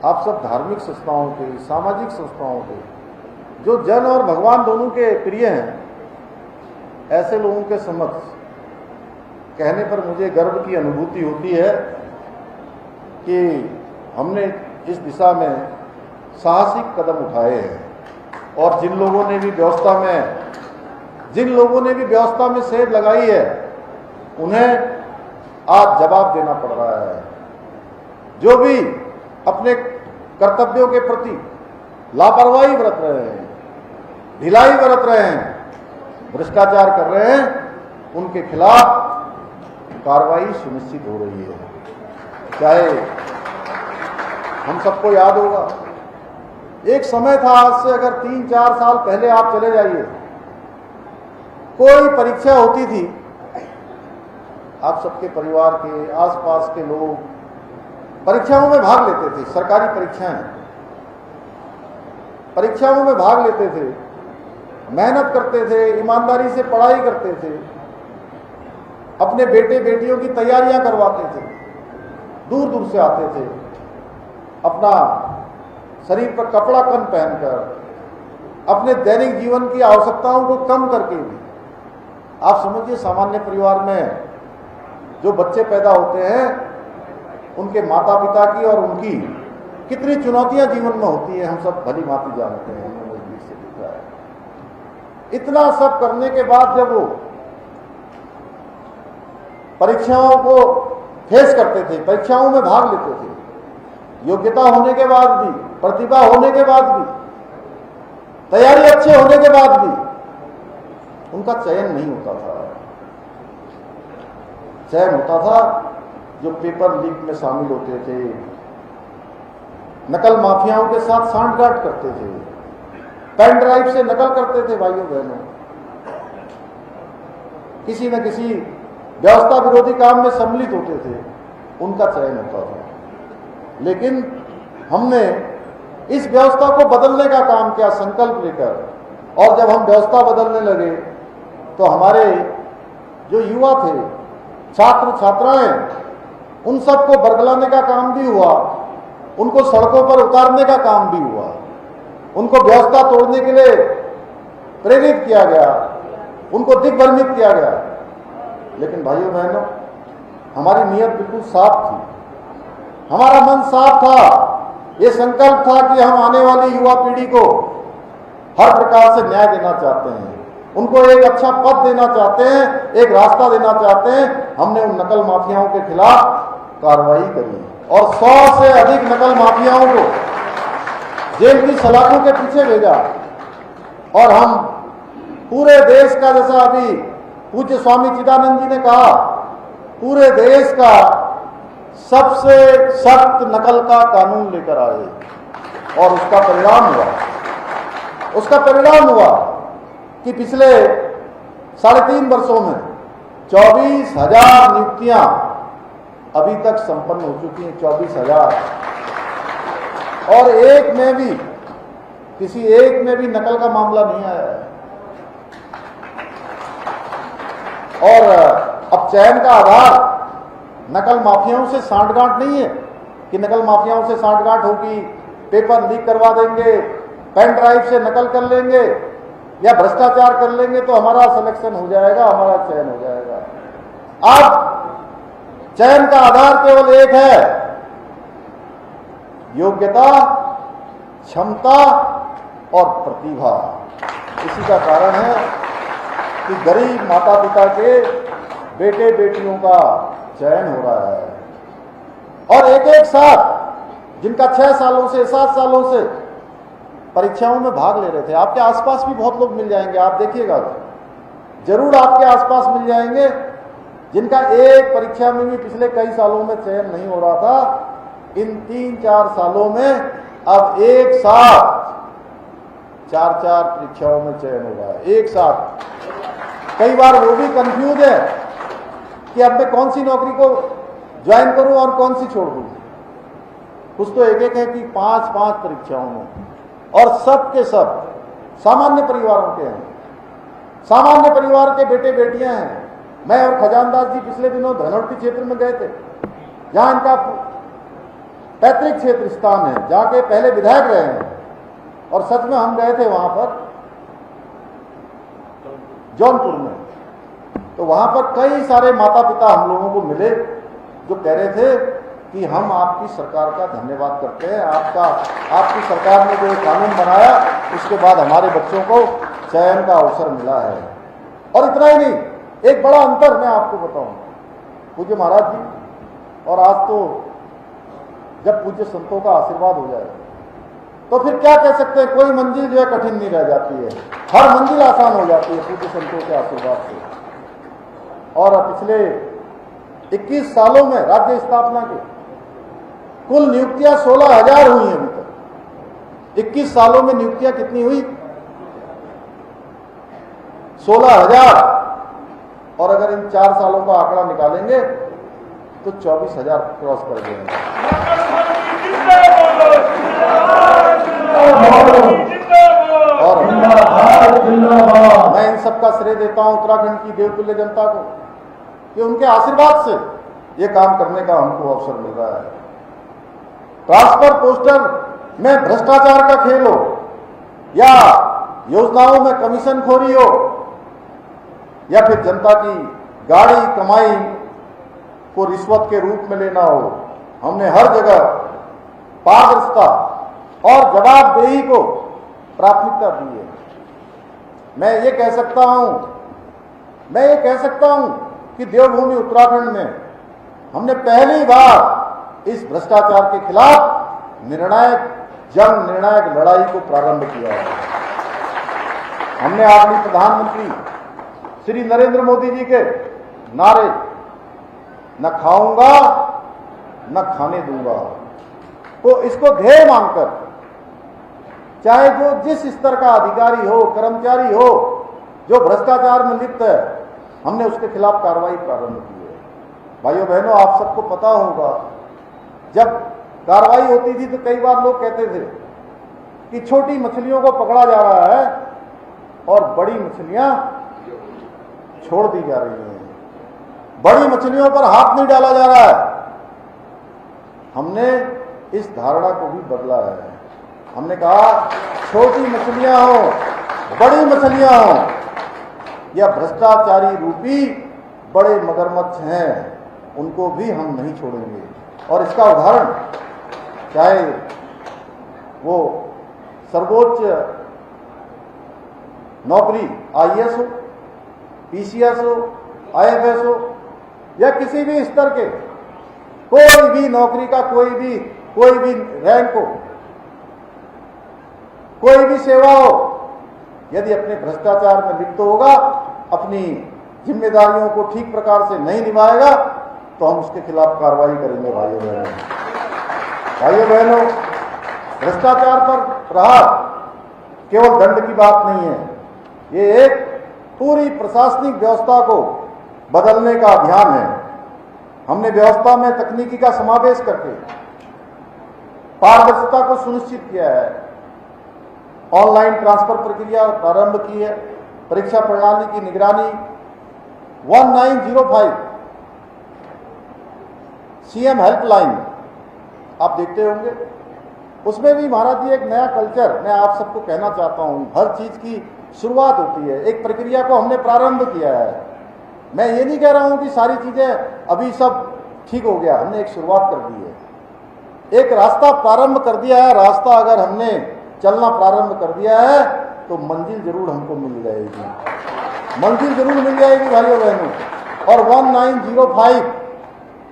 [SPEAKER 6] आप सब धार्मिक संस्थाओं के, सामाजिक संस्थाओं के, जो जन और भगवान दोनों के प्रिय हैं, ऐसे लोगों के समक्ष कहने पर मुझे गर्व की अनुभूति होती है कि हमने इस दिशा में साहसिक कदम उठाए हैं और जिन लोगों ने भी व्यवस्था में सेध लगाई है, उन्हें आज जवाब देना पड़ रहा है। जो भी अपने कर्तव्यों के प्रति लापरवाही बरत रहे हैं, ढिलाई बरत रहे हैं, भ्रष्टाचार कर रहे हैं, उनके खिलाफ कार्रवाई सुनिश्चित हो रही है। चाहे हम सबको याद होगा, एक समय था, आज से अगर 3-4 साल पहले आप चले जाइए, कोई परीक्षा होती थी, आप सबके परिवार के आसपास के लोग परीक्षाओं में भाग लेते थे, सरकारी परीक्षाओं में भाग लेते थे, मेहनत करते थे, ईमानदारी से पढ़ाई करते थे, अपने बेटे बेटियों की तैयारियां करवाते थे, दूर दूर से आते थे, अपना शरीर पर कपड़ा कम पहनकर, अपने दैनिक जीवन की आवश्यकताओं को कम करके भी। आप समझिए, सामान्य परिवार में जो बच्चे पैदा होते हैं, उनके माता पिता की और उनकी कितनी चुनौतियां जीवन में होती है, हम सब भली भांति जानते हैं, हमने नजदीक से देखा है। इतना सब करने के बाद जब वो परीक्षाओं को फेस करते थे, परीक्षाओं में भाग लेते थे, योग्यता होने के बाद भी, प्रतिभा होने के बाद भी, तैयारी अच्छे होने के बाद भी उनका चयन नहीं होता था। चयन होता था जो पेपर लीक में शामिल होते थे, नकल माफियाओं के साथ सांठगांठ करते थे, पेन ड्राइव से नकल करते थे। भाइयों बहनों, किसी न किसी व्यवस्था विरोधी काम में सम्मिलित होते थे, उनका चयन होता था। लेकिन हमने इस व्यवस्था को बदलने का काम किया संकल्प लेकर, और जब हम व्यवस्था बदलने लगे तो हमारे जो युवा थे, छात्र छात्राएं, उन सबको बरगलाने का काम भी हुआ, उनको सड़कों पर उतारने का काम भी हुआ, उनको व्यवस्था तोड़ने के लिए प्रेरित किया गया, उनको दिग्भ्रमित किया गया। लेकिन भाइयों बहनों, हमारी नीयत बिल्कुल साफ थी, हमारा मन साफ था, ये संकल्प था कि हम आने वाली युवा पीढ़ी को हर प्रकार से न्याय देना चाहते हैं, उनको एक अच्छा पद देना चाहते हैं, एक रास्ता देना चाहते हैं। हमने उन नकल माफियाओं के खिलाफ कार्रवाई करी और 100 से अधिक नकल माफियाओं को जेल की सलाखों के पीछे भेजा। और हम पूरे देश का, जैसा अभी पूज्य स्वामी चिदानंद जी ने कहा, पूरे देश का सबसे सख्त नकल का कानून लेकर आए। और उसका परिणाम हुआ कि पिछले 3.5 वर्षों में 24,000 नियुक्तियां अभी तक संपन्न हो चुकी हैं। 24,000, और किसी एक में भी नकल का मामला नहीं आया है। और अब चयन का आधार नकल माफियाओं से सांठगांठ नहीं है कि नकल माफियाओं से सांठगांठ होगी, पेपर लीक करवा देंगे, पेन ड्राइव से नकल कर लेंगे या भ्रष्टाचार कर लेंगे तो हमारा सिलेक्शन हो जाएगा, हमारा चयन हो जाएगा। अब चयन का आधार केवल एक है, योग्यता, क्षमता और प्रतिभा। इसी का कारण है कि गरीब माता पिता के बेटे बेटियों का चयन हो रहा है, और एक एक साथ जिनका 6 सालों से 7 सालों से परीक्षाओं में भाग ले रहे थे। आपके आसपास भी बहुत लोग मिल जाएंगे, आप देखिएगा, जरूर आपके आसपास मिल जाएंगे जिनका एक परीक्षा में भी पिछले कई सालों में चयन नहीं हो रहा था। इन 3-4 सालों में अब एक साथ 4-4 परीक्षाओं में चयन हो रहा है, एक साथ। कई बार वो भी कंफ्यूज है कि अब मैं कौन सी नौकरी को ज्वाइन करूं और कौन सी छोड़ दूं। कुछ तो एक है कि 5-5 परीक्षाओं में, और सब के सब सामान्य परिवारों के हैं, सामान्य परिवार के बेटे बेटियां हैं। मैं और खजानदास जी पिछले दिनों धनौल्टी क्षेत्र में गए थे, जहां इनका पैतृक क्षेत्र स्थान है, जहां के पहले विधायक रहे हैं, और सच में हम गए थे वहां पर जौनपुर में, तो वहां पर कई सारे माता पिता हम लोगों को मिले जो कह रहे थे कि हम आपकी सरकार का धन्यवाद करते हैं, आपकी सरकार ने जो कानून बनाया उसके बाद हमारे बच्चों को चयन का अवसर मिला है। और इतना ही नहीं, एक बड़ा अंतर मैं आपको बताऊं, पूज्य महाराज जी, और आज तो जब पूज्य संतों का आशीर्वाद हो जाए तो फिर क्या कह सकते हैं, कोई मंजिल जो है कठिन नहीं रह जाती है, हर मंजिल आसान हो जाती है पूज्य संतों के आशीर्वाद से। और पिछले 21 सालों में राज्य स्थापना के कुल नियुक्तियां 16,000 हुई हैं अभी तक। 21 सालों में नियुक्तियां कितनी हुई? 16,000। और अगर इन 4 सालों का आंकड़ा निकालेंगे तो 24,000 क्रॉस कर देंगे। और मैं इन सब का श्रेय देता हूं उत्तराखंड की देवतुल्य जनता को कि उनके आशीर्वाद से ये काम करने का हमको अवसर मिल रहा है। ट्रांसफर पोस्टर में भ्रष्टाचार का खेल हो या योजनाओं में कमीशनखोरी हो या फिर जनता की गाड़ी कमाई को रिश्वत के रूप में लेना हो, हमने हर जगह पारदर्शिता और जवाबदेही को प्राथमिकता दी है। मैं ये कह सकता हूं कि देवभूमि उत्तराखंड में हमने पहली बार इस भ्रष्टाचार के खिलाफ निर्णायक लड़ाई को प्रारंभ किया है। हमने आदरणीय प्रधानमंत्री श्री नरेंद्र मोदी जी के नारे न खाऊंगा न खाने दूंगा तो इसको ध्येय मानकर, चाहे जो जिस स्तर का अधिकारी हो, कर्मचारी हो, जो भ्रष्टाचार में लिप्त है, हमने उसके खिलाफ कार्रवाई प्रारंभ की है। भाइयों बहनों, आप सबको पता होगा, जब कार्रवाई होती थी तो कई बार लोग कहते थे कि छोटी मछलियों को पकड़ा जा रहा है और बड़ी मछलियां छोड़ दी जा रही हैं, बड़ी मछलियों पर हाथ नहीं डाला जा रहा है। हमने इस धारणा को भी बदला है। हमने कहा छोटी मछलियां हो, बड़ी मछलियां हो, या भ्रष्टाचारी रूपी बड़े मगरमच्छ हैं, उनको भी हम नहीं छोड़ेंगे। और इसका उदाहरण चाहे वो सर्वोच्च नौकरी आईएएस हो, पीसीएस हो, आईएफएस हो, या किसी भी स्तर के कोई भी नौकरी का कोई भी रैंक हो, कोई भी सेवा हो, यदि अपने भ्रष्टाचार में लिप्त होगा, अपनी जिम्मेदारियों को ठीक प्रकार से नहीं निभाएगा, तो हम उसके खिलाफ कार्रवाई करेंगे। भाइयों बहनों, भ्रष्टाचार पर प्रहार केवल दंड की बात नहीं है, ये एक पूरी प्रशासनिक व्यवस्था को बदलने का अभियान है। हमने व्यवस्था में तकनीकी का समावेश करके पारदर्शिता को सुनिश्चित किया है, ऑनलाइन ट्रांसफर प्रक्रिया प्रारंभ की है, परीक्षा प्रणाली की निगरानी 1905 सीएम हेल्पलाइन आप देखते होंगे, उसमें भी महाराज जी एक नया कल्चर मैं आप सबको कहना चाहता हूं। हर चीज की शुरुआत होती है, एक प्रक्रिया को हमने प्रारंभ किया है। मैं ये नहीं कह रहा हूं कि सारी चीजें अभी सब ठीक हो गया, हमने एक शुरुआत कर दी है, एक रास्ता प्रारंभ कर दिया है। रास्ता अगर हमने चलना प्रारंभ कर दिया है तो मंजिल जरूर हमको मिल जाएगी, मंजिल जरूर मिल जाएगी भाइयों बहनों। और 1905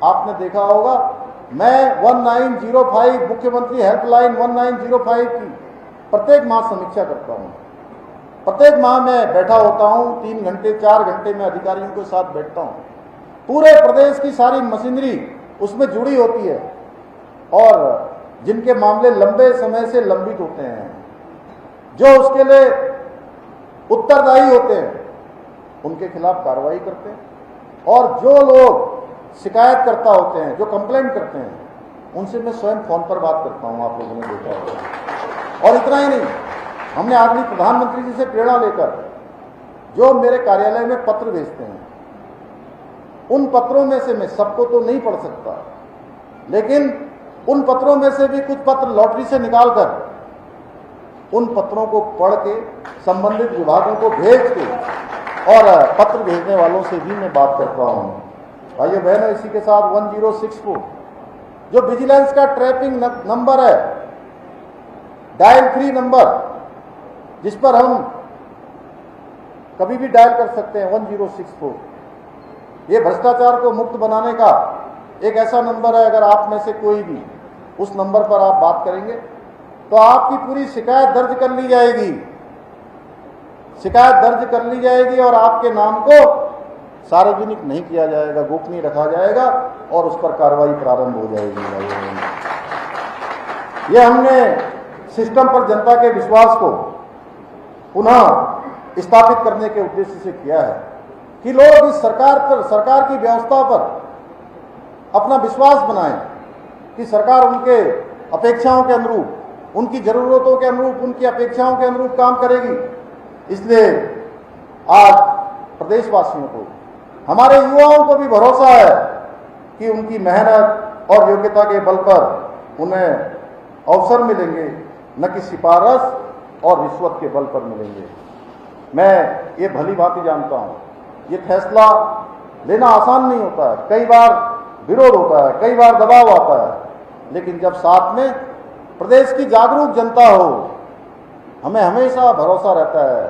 [SPEAKER 6] आपने देखा होगा, मैं 1905 मुख्यमंत्री हेल्पलाइन 1905 की प्रत्येक माह समीक्षा करता हूँ। प्रत्येक माह मैं बैठा होता हूँ, 3 घंटे 4 घंटे में अधिकारियों के साथ बैठता हूँ। पूरे प्रदेश की सारी मशीनरी उसमें जुड़ी होती है और जिनके मामले लंबे समय से लंबित होते हैं, जो उसके लिए उत्तरदायी होते हैं, उनके खिलाफ कार्रवाई करते हैं और जो लोग शिकायतकर्ता होते हैं, जो कंप्लेंट करते हैं, उनसे मैं स्वयं फोन पर बात करता हूं। आप लोगों ने देखा होगा। और इतना ही नहीं, हमने आदरणीय प्रधानमंत्री जी से प्रेरणा लेकर जो मेरे कार्यालय में पत्र भेजते हैं, उन पत्रों में से मैं सबको तो नहीं पढ़ सकता, लेकिन उन पत्रों में से भी कुछ पत्र लॉटरी से निकालकर उन पत्रों को पढ़ के संबंधित विभागों को भेज के और पत्र भेजने वालों से भी मैं बात करता हूं। भाइयों बहनों, इसी के साथ 1064 जो विजिलेंस का ट्रैपिंग नंबर है, डायल फ्री नंबर, जिस पर हम कभी भी डायल कर सकते हैं, 1064, ये भ्रष्टाचार को मुक्त बनाने का एक ऐसा नंबर है। अगर आप में से कोई भी उस नंबर पर आप बात करेंगे तो आपकी पूरी शिकायत दर्ज कर ली जाएगी, शिकायत दर्ज कर ली जाएगी और आपके नाम को सार्वजनिक नहीं किया जाएगा, गोपनीय रखा जाएगा और उस पर कार्रवाई प्रारंभ हो जाएगी। यह हमने सिस्टम पर जनता के विश्वास को पुनः स्थापित करने के उद्देश्य से किया है कि लोग इस सरकार की व्यवस्था पर अपना विश्वास बनाएं कि सरकार उनके अपेक्षाओं के अनुरूप, उनकी जरूरतों के अनुरूप, उनकी अपेक्षाओं के अनुरूप काम करेगी। इसलिए आज प्रदेशवासियों को, हमारे युवाओं को भी भरोसा है कि उनकी मेहनत और योग्यता के बल पर उन्हें अवसर मिलेंगे, न कि सिफारिश और रिश्वत के बल पर मिलेंगे। मैं ये भली भांति जानता हूँ, ये फैसला लेना आसान नहीं होता है, कई बार विरोध होता है, कई बार दबाव आता है, लेकिन जब साथ में प्रदेश की जागरूक जनता हो, हमें हमेशा भरोसा रहता है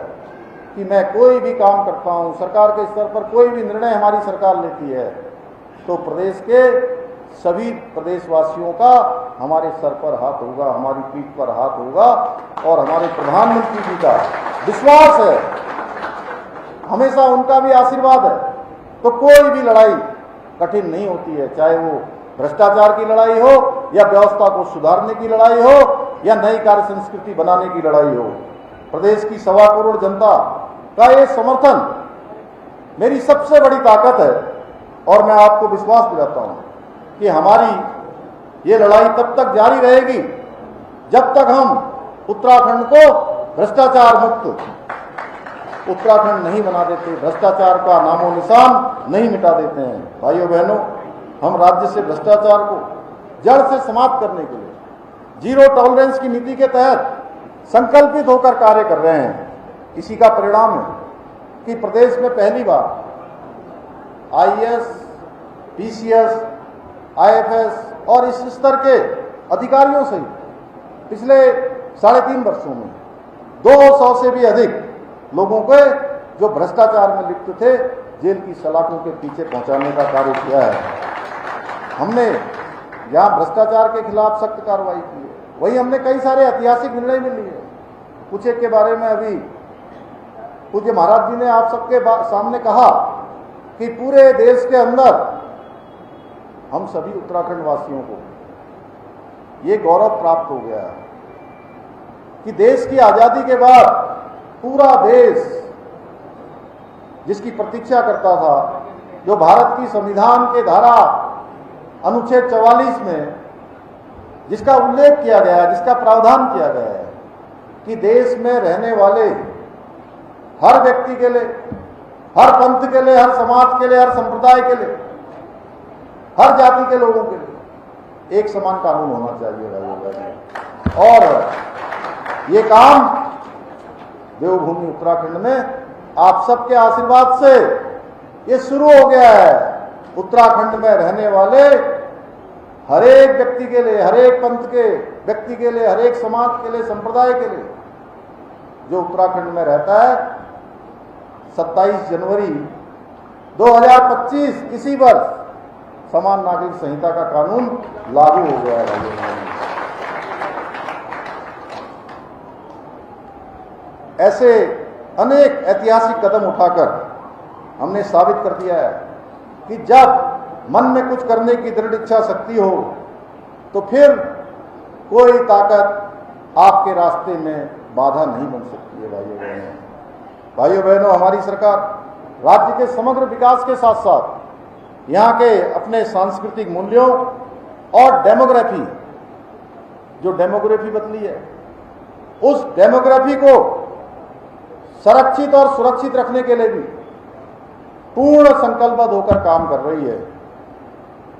[SPEAKER 6] कि मैं कोई भी काम करता हूं, सरकार के स्तर पर कोई भी निर्णय हमारी सरकार लेती है तो प्रदेश के सभी प्रदेशवासियों का हमारे सर पर हाथ होगा, हमारी पीठ पर हाथ होगा और हमारे प्रधानमंत्री जी का विश्वास है, हमेशा उनका भी आशीर्वाद है। तो कोई भी लड़ाई कठिन नहीं होती है, चाहे वो भ्रष्टाचार की लड़ाई हो या व्यवस्था को सुधारने की लड़ाई हो या नई कार्य संस्कृति बनाने की लड़ाई हो। प्रदेश की 1.25 करोड़ जनता का ये समर्थन मेरी सबसे बड़ी ताकत है और मैं आपको विश्वास दिलाता हूं कि हमारी ये लड़ाई तब तक जारी रहेगी जब तक हम उत्तराखंड को भ्रष्टाचार मुक्त उत्तराखंड नहीं बना देते, भ्रष्टाचार का नामो निशान नहीं मिटा देते हैं। भाइयों बहनों, हम राज्य से भ्रष्टाचार को जड़ से समाप्त करने के लिए 0 टॉलरेंस की नीति के तहत संकल्पित होकर कार्य कर रहे हैं। इसी का परिणाम है कि प्रदेश में पहली बार आईएएस, पीसीएस, आईएफएस और इस स्तर के अधिकारियों से पिछले 3.5 वर्षों में 200 से भी अधिक लोगों को जो भ्रष्टाचार में लिप्त थे जेल की सलाखों के पीछे पहुंचाने का कार्य किया है। हमने यहाँ भ्रष्टाचार के खिलाफ सख्त कार्रवाई की है, वही हमने कई सारे ऐतिहासिक निर्णय भी लिए। कुछ एक के बारे में अभी पूज्य महाराज जी ने आप सबके सामने कहा कि पूरे देश के अंदर हम सभी उत्तराखंड वासियों को ये गौरव प्राप्त हो गया है कि देश की आजादी के बाद पूरा देश जिसकी प्रतीक्षा करता था, जो भारत की संविधान के धारा अनुच्छेद 44 में जिसका उल्लेख किया गया है, जिसका प्रावधान किया गया है कि देश में रहने वाले हर व्यक्ति के लिए, हर पंथ के लिए, हर समाज के लिए, हर संप्रदाय के लिए, हर जाति के लोगों के लिए एक समान कानून होना चाहिए। और ये काम देवभूमि उत्तराखंड में आप सबके आशीर्वाद से ये शुरू हो गया है। उत्तराखंड में रहने वाले हर एक व्यक्ति के लिए, हर एक पंथ के व्यक्ति के लिए, हर एक समाज के लिए, संप्रदाय के लिए जो उत्तराखंड में रहता है, 27 जनवरी 2025 इसी वर्ष समान नागरिक संहिता का कानून लागू हो गया है। ऐसे अनेक ऐतिहासिक कदम उठाकर हमने साबित कर दिया है कि जब मन में कुछ करने की दृढ़ इच्छा शक्ति हो तो फिर कोई ताकत आपके रास्ते में बाधा नहीं बन सकती है। भाइयों बहनों, हमारी सरकार राज्य के समग्र विकास के साथ साथ यहाँ के अपने सांस्कृतिक मूल्यों और डेमोग्राफी, जो डेमोग्राफी बदली है, उस डेमोग्राफी को संरक्षित और सुरक्षित रखने के लिए भी पूर्ण संकल्पबद्ध होकर काम कर रही है।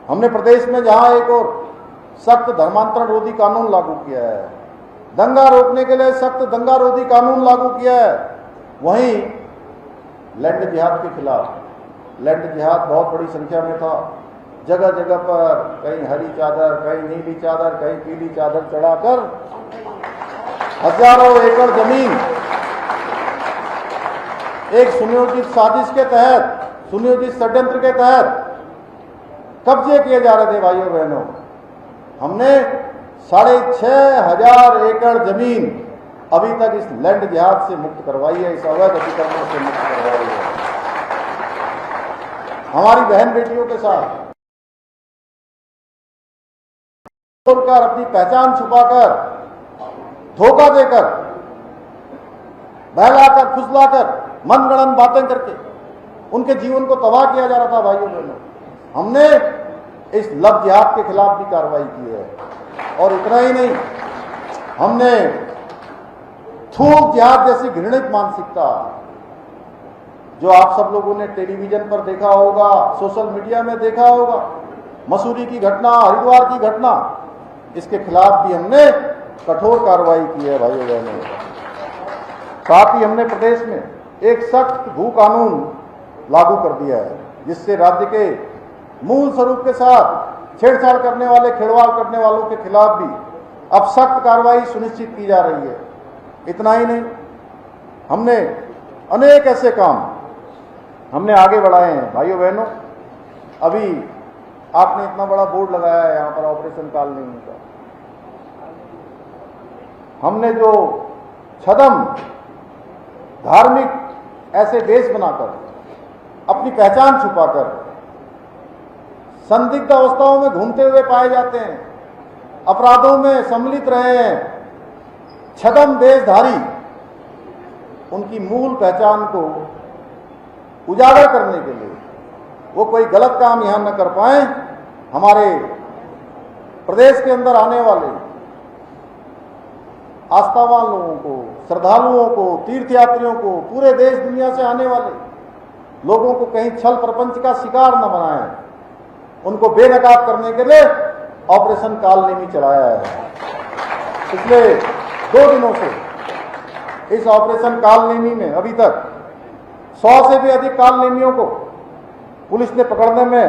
[SPEAKER 6] हमने प्रदेश में जहां एक और सख्त धर्मांतरण रोधी कानून लागू किया है, दंगा रोकने के लिए सख्त दंगा रोधी कानून लागू किया है, वहीं लैंड जिहाद के खिलाफ, लैंड जिहाद बहुत बड़ी संख्या में था, जगह जगह पर कहीं हरी चादर, कहीं नीली चादर, कहीं पीली चादर चढ़ाकर हजारों एकड़ जमीन एक सुनियोजित साजिश के तहत, सुनियोजित षड्यंत्र के तहत कब्जे किए जा रहे थे। भाइयों बहनों, हमने 6,500 एकड़ जमीन अभी तक इस लैंड जिहाद से मुक्त करवाई है, इस अवैध अतिक्रमण से मुक्त करवाई है। हमारी बहन बेटियों के साथ अपनी पहचान छुपाकर, धोखा देकर, बहलाकर, फुसलाकर, मनगढ़ंत बातें करके उनके जीवन को तबाह किया जा रहा था। भाइयों बहनों, हमने इस लव जिहाद के खिलाफ भी कार्रवाई की है। और इतना ही नहीं, हमने थूक जिहाद जैसी घृणित मानसिकता, जो आप सब लोगों ने टेलीविजन पर देखा होगा, सोशल मीडिया में देखा होगा, मसूरी की घटना, हरिद्वार की घटना, इसके खिलाफ भी हमने कठोर कार्रवाई की है। भाइयों बहनों, साथ ही हमने प्रदेश में एक सख्त भू कानून लागू कर दिया है, जिससे राज्य के मूल स्वरूप के साथ छेड़छाड़ करने वाले, खिलवाड़ करने वालों के खिलाफ भी अब सख्त कार्रवाई सुनिश्चित की जा रही है। इतना ही नहीं, हमने अनेक ऐसे काम हमने आगे बढ़ाए हैं। भाइयों बहनों, अभी आपने इतना बड़ा बोर्ड लगाया है यहाँ पर ऑपरेशन कालनेमी का, हमने जो छदम धार्मिक ऐसे देश बनाकर, अपनी पहचान छुपाकर, संदिग्ध अवस्थाओं में घूमते हुए पाए जाते हैं, अपराधों में सम्मिलित रहे हैं, छदम देशधारी, उनकी मूल पहचान को उजागर करने के लिए वो कोई गलत काम यहां न कर पाए, हमारे प्रदेश के अंदर आने वाले आस्थावान लोगों को, श्रद्धालुओं को, तीर्थयात्रियों को, पूरे देश दुनिया से आने वाले लोगों को कहीं छल प्रपंच का शिकार न बनाएं, उनको बेनकाब करने के लिए ऑपरेशन कालनेमी चलाया है। पिछले 2 दिनों से इस ऑपरेशन कालनेमी में अभी तक 100 से भी अधिक कालनेमियों को पुलिस ने पकड़ने में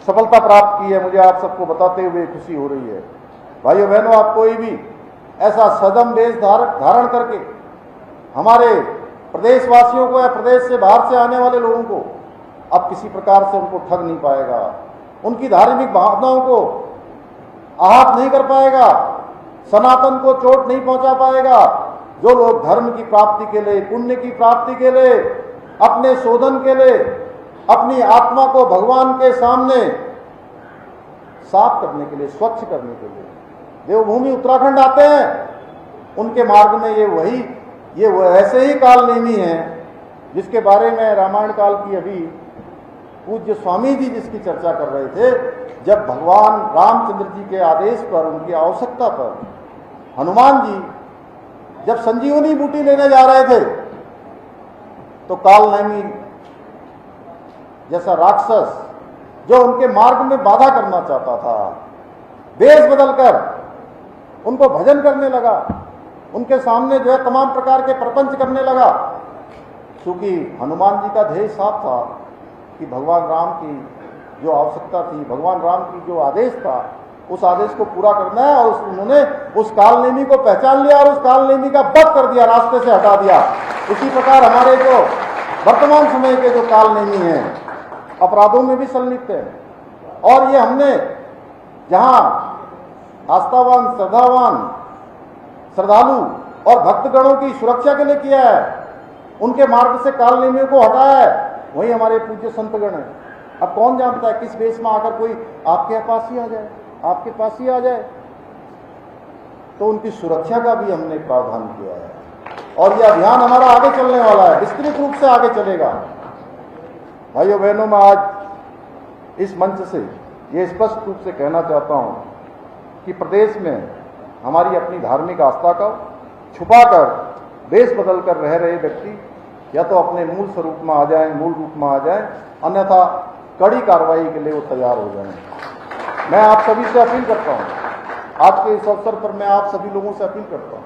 [SPEAKER 6] सफलता प्राप्त की है। मुझे आप सबको बताते हुए खुशी हो रही है। भाइयों बहनों, आप कोई भी ऐसा सदम वेश धारण करके हमारे प्रदेशवासियों को या प्रदेश से बाहर से आने वाले लोगों को अब किसी प्रकार से उनको ठग नहीं पाएगा, उनकी धार्मिक भावनाओं को आहत नहीं कर पाएगा, सनातन को चोट नहीं पहुंचा पाएगा। जो लोग धर्म की प्राप्ति के लिए, पुण्य की प्राप्ति के लिए, अपने शोधन के लिए, अपनी आत्मा को भगवान के सामने साफ करने के लिए, स्वच्छ करने के लिए देवभूमि उत्तराखंड आते हैं, उनके मार्ग में ये ऐसे ही कालनेमी हैं जिसके बारे में रामायण काल की अभी पूज्य स्वामी जी जिसकी चर्चा कर रहे थे। जब भगवान रामचंद्र जी के आदेश पर, उनकी आवश्यकता पर हनुमान जी जब संजीवनी बूटी लेने जा रहे थे, तो कालनेमी जैसा राक्षस जो उनके मार्ग में बाधा करना चाहता था, वेश बदलकर उनको भजन करने लगा, उनके सामने जो है तमाम प्रकार के प्रपंच करने लगा। क्योंकि हनुमान जी का ध्येय साफ था कि भगवान राम की जो आवश्यकता थी, भगवान राम की जो आदेश था, उस आदेश को पूरा करना है। और उन्होंने उस कालनेमी को पहचान लिया और उस कालनेमी का वध कर दिया, रास्ते से हटा दिया। इसी प्रकार हमारे जो वर्तमान समय के जो कालनेमी हैं, अपराधों में भी संलिप्त है। और ये हमने जहां आस्थावान, श्रद्धावान, श्रद्धालु और भक्तगणों की सुरक्षा के लिए किया है, उनके मार्ग से काल नेमियों को हटाया है, वही हमारे पूज्य संतगण हैं। अब कौन जानता है किस बेस में आकर कोई आपके पास ही आ जाए, आपके पास ही आ जाए। तो उनकी सुरक्षा का भी हमने प्रावधान किया है और यह अभियान हमारा आगे चलने वाला है, विस्तृत रूप से आगे चलेगा। भाइयों बहनों, मैं आज इस मंच से ये स्पष्ट रूप से कहना चाहता हूं कि प्रदेश में हमारी अपनी धार्मिक आस्था का छुपाकर देश बदल कर रह रहे व्यक्ति या तो अपने मूल स्वरूप में आ जाएं, मूल रूप में आ जाएं, अन्यथा कड़ी कार्रवाई के लिए वो तैयार हो जाएं। मैं आप सभी से अपील करता हूं, आज के इस अवसर पर मैं आप सभी लोगों से अपील करता हूं,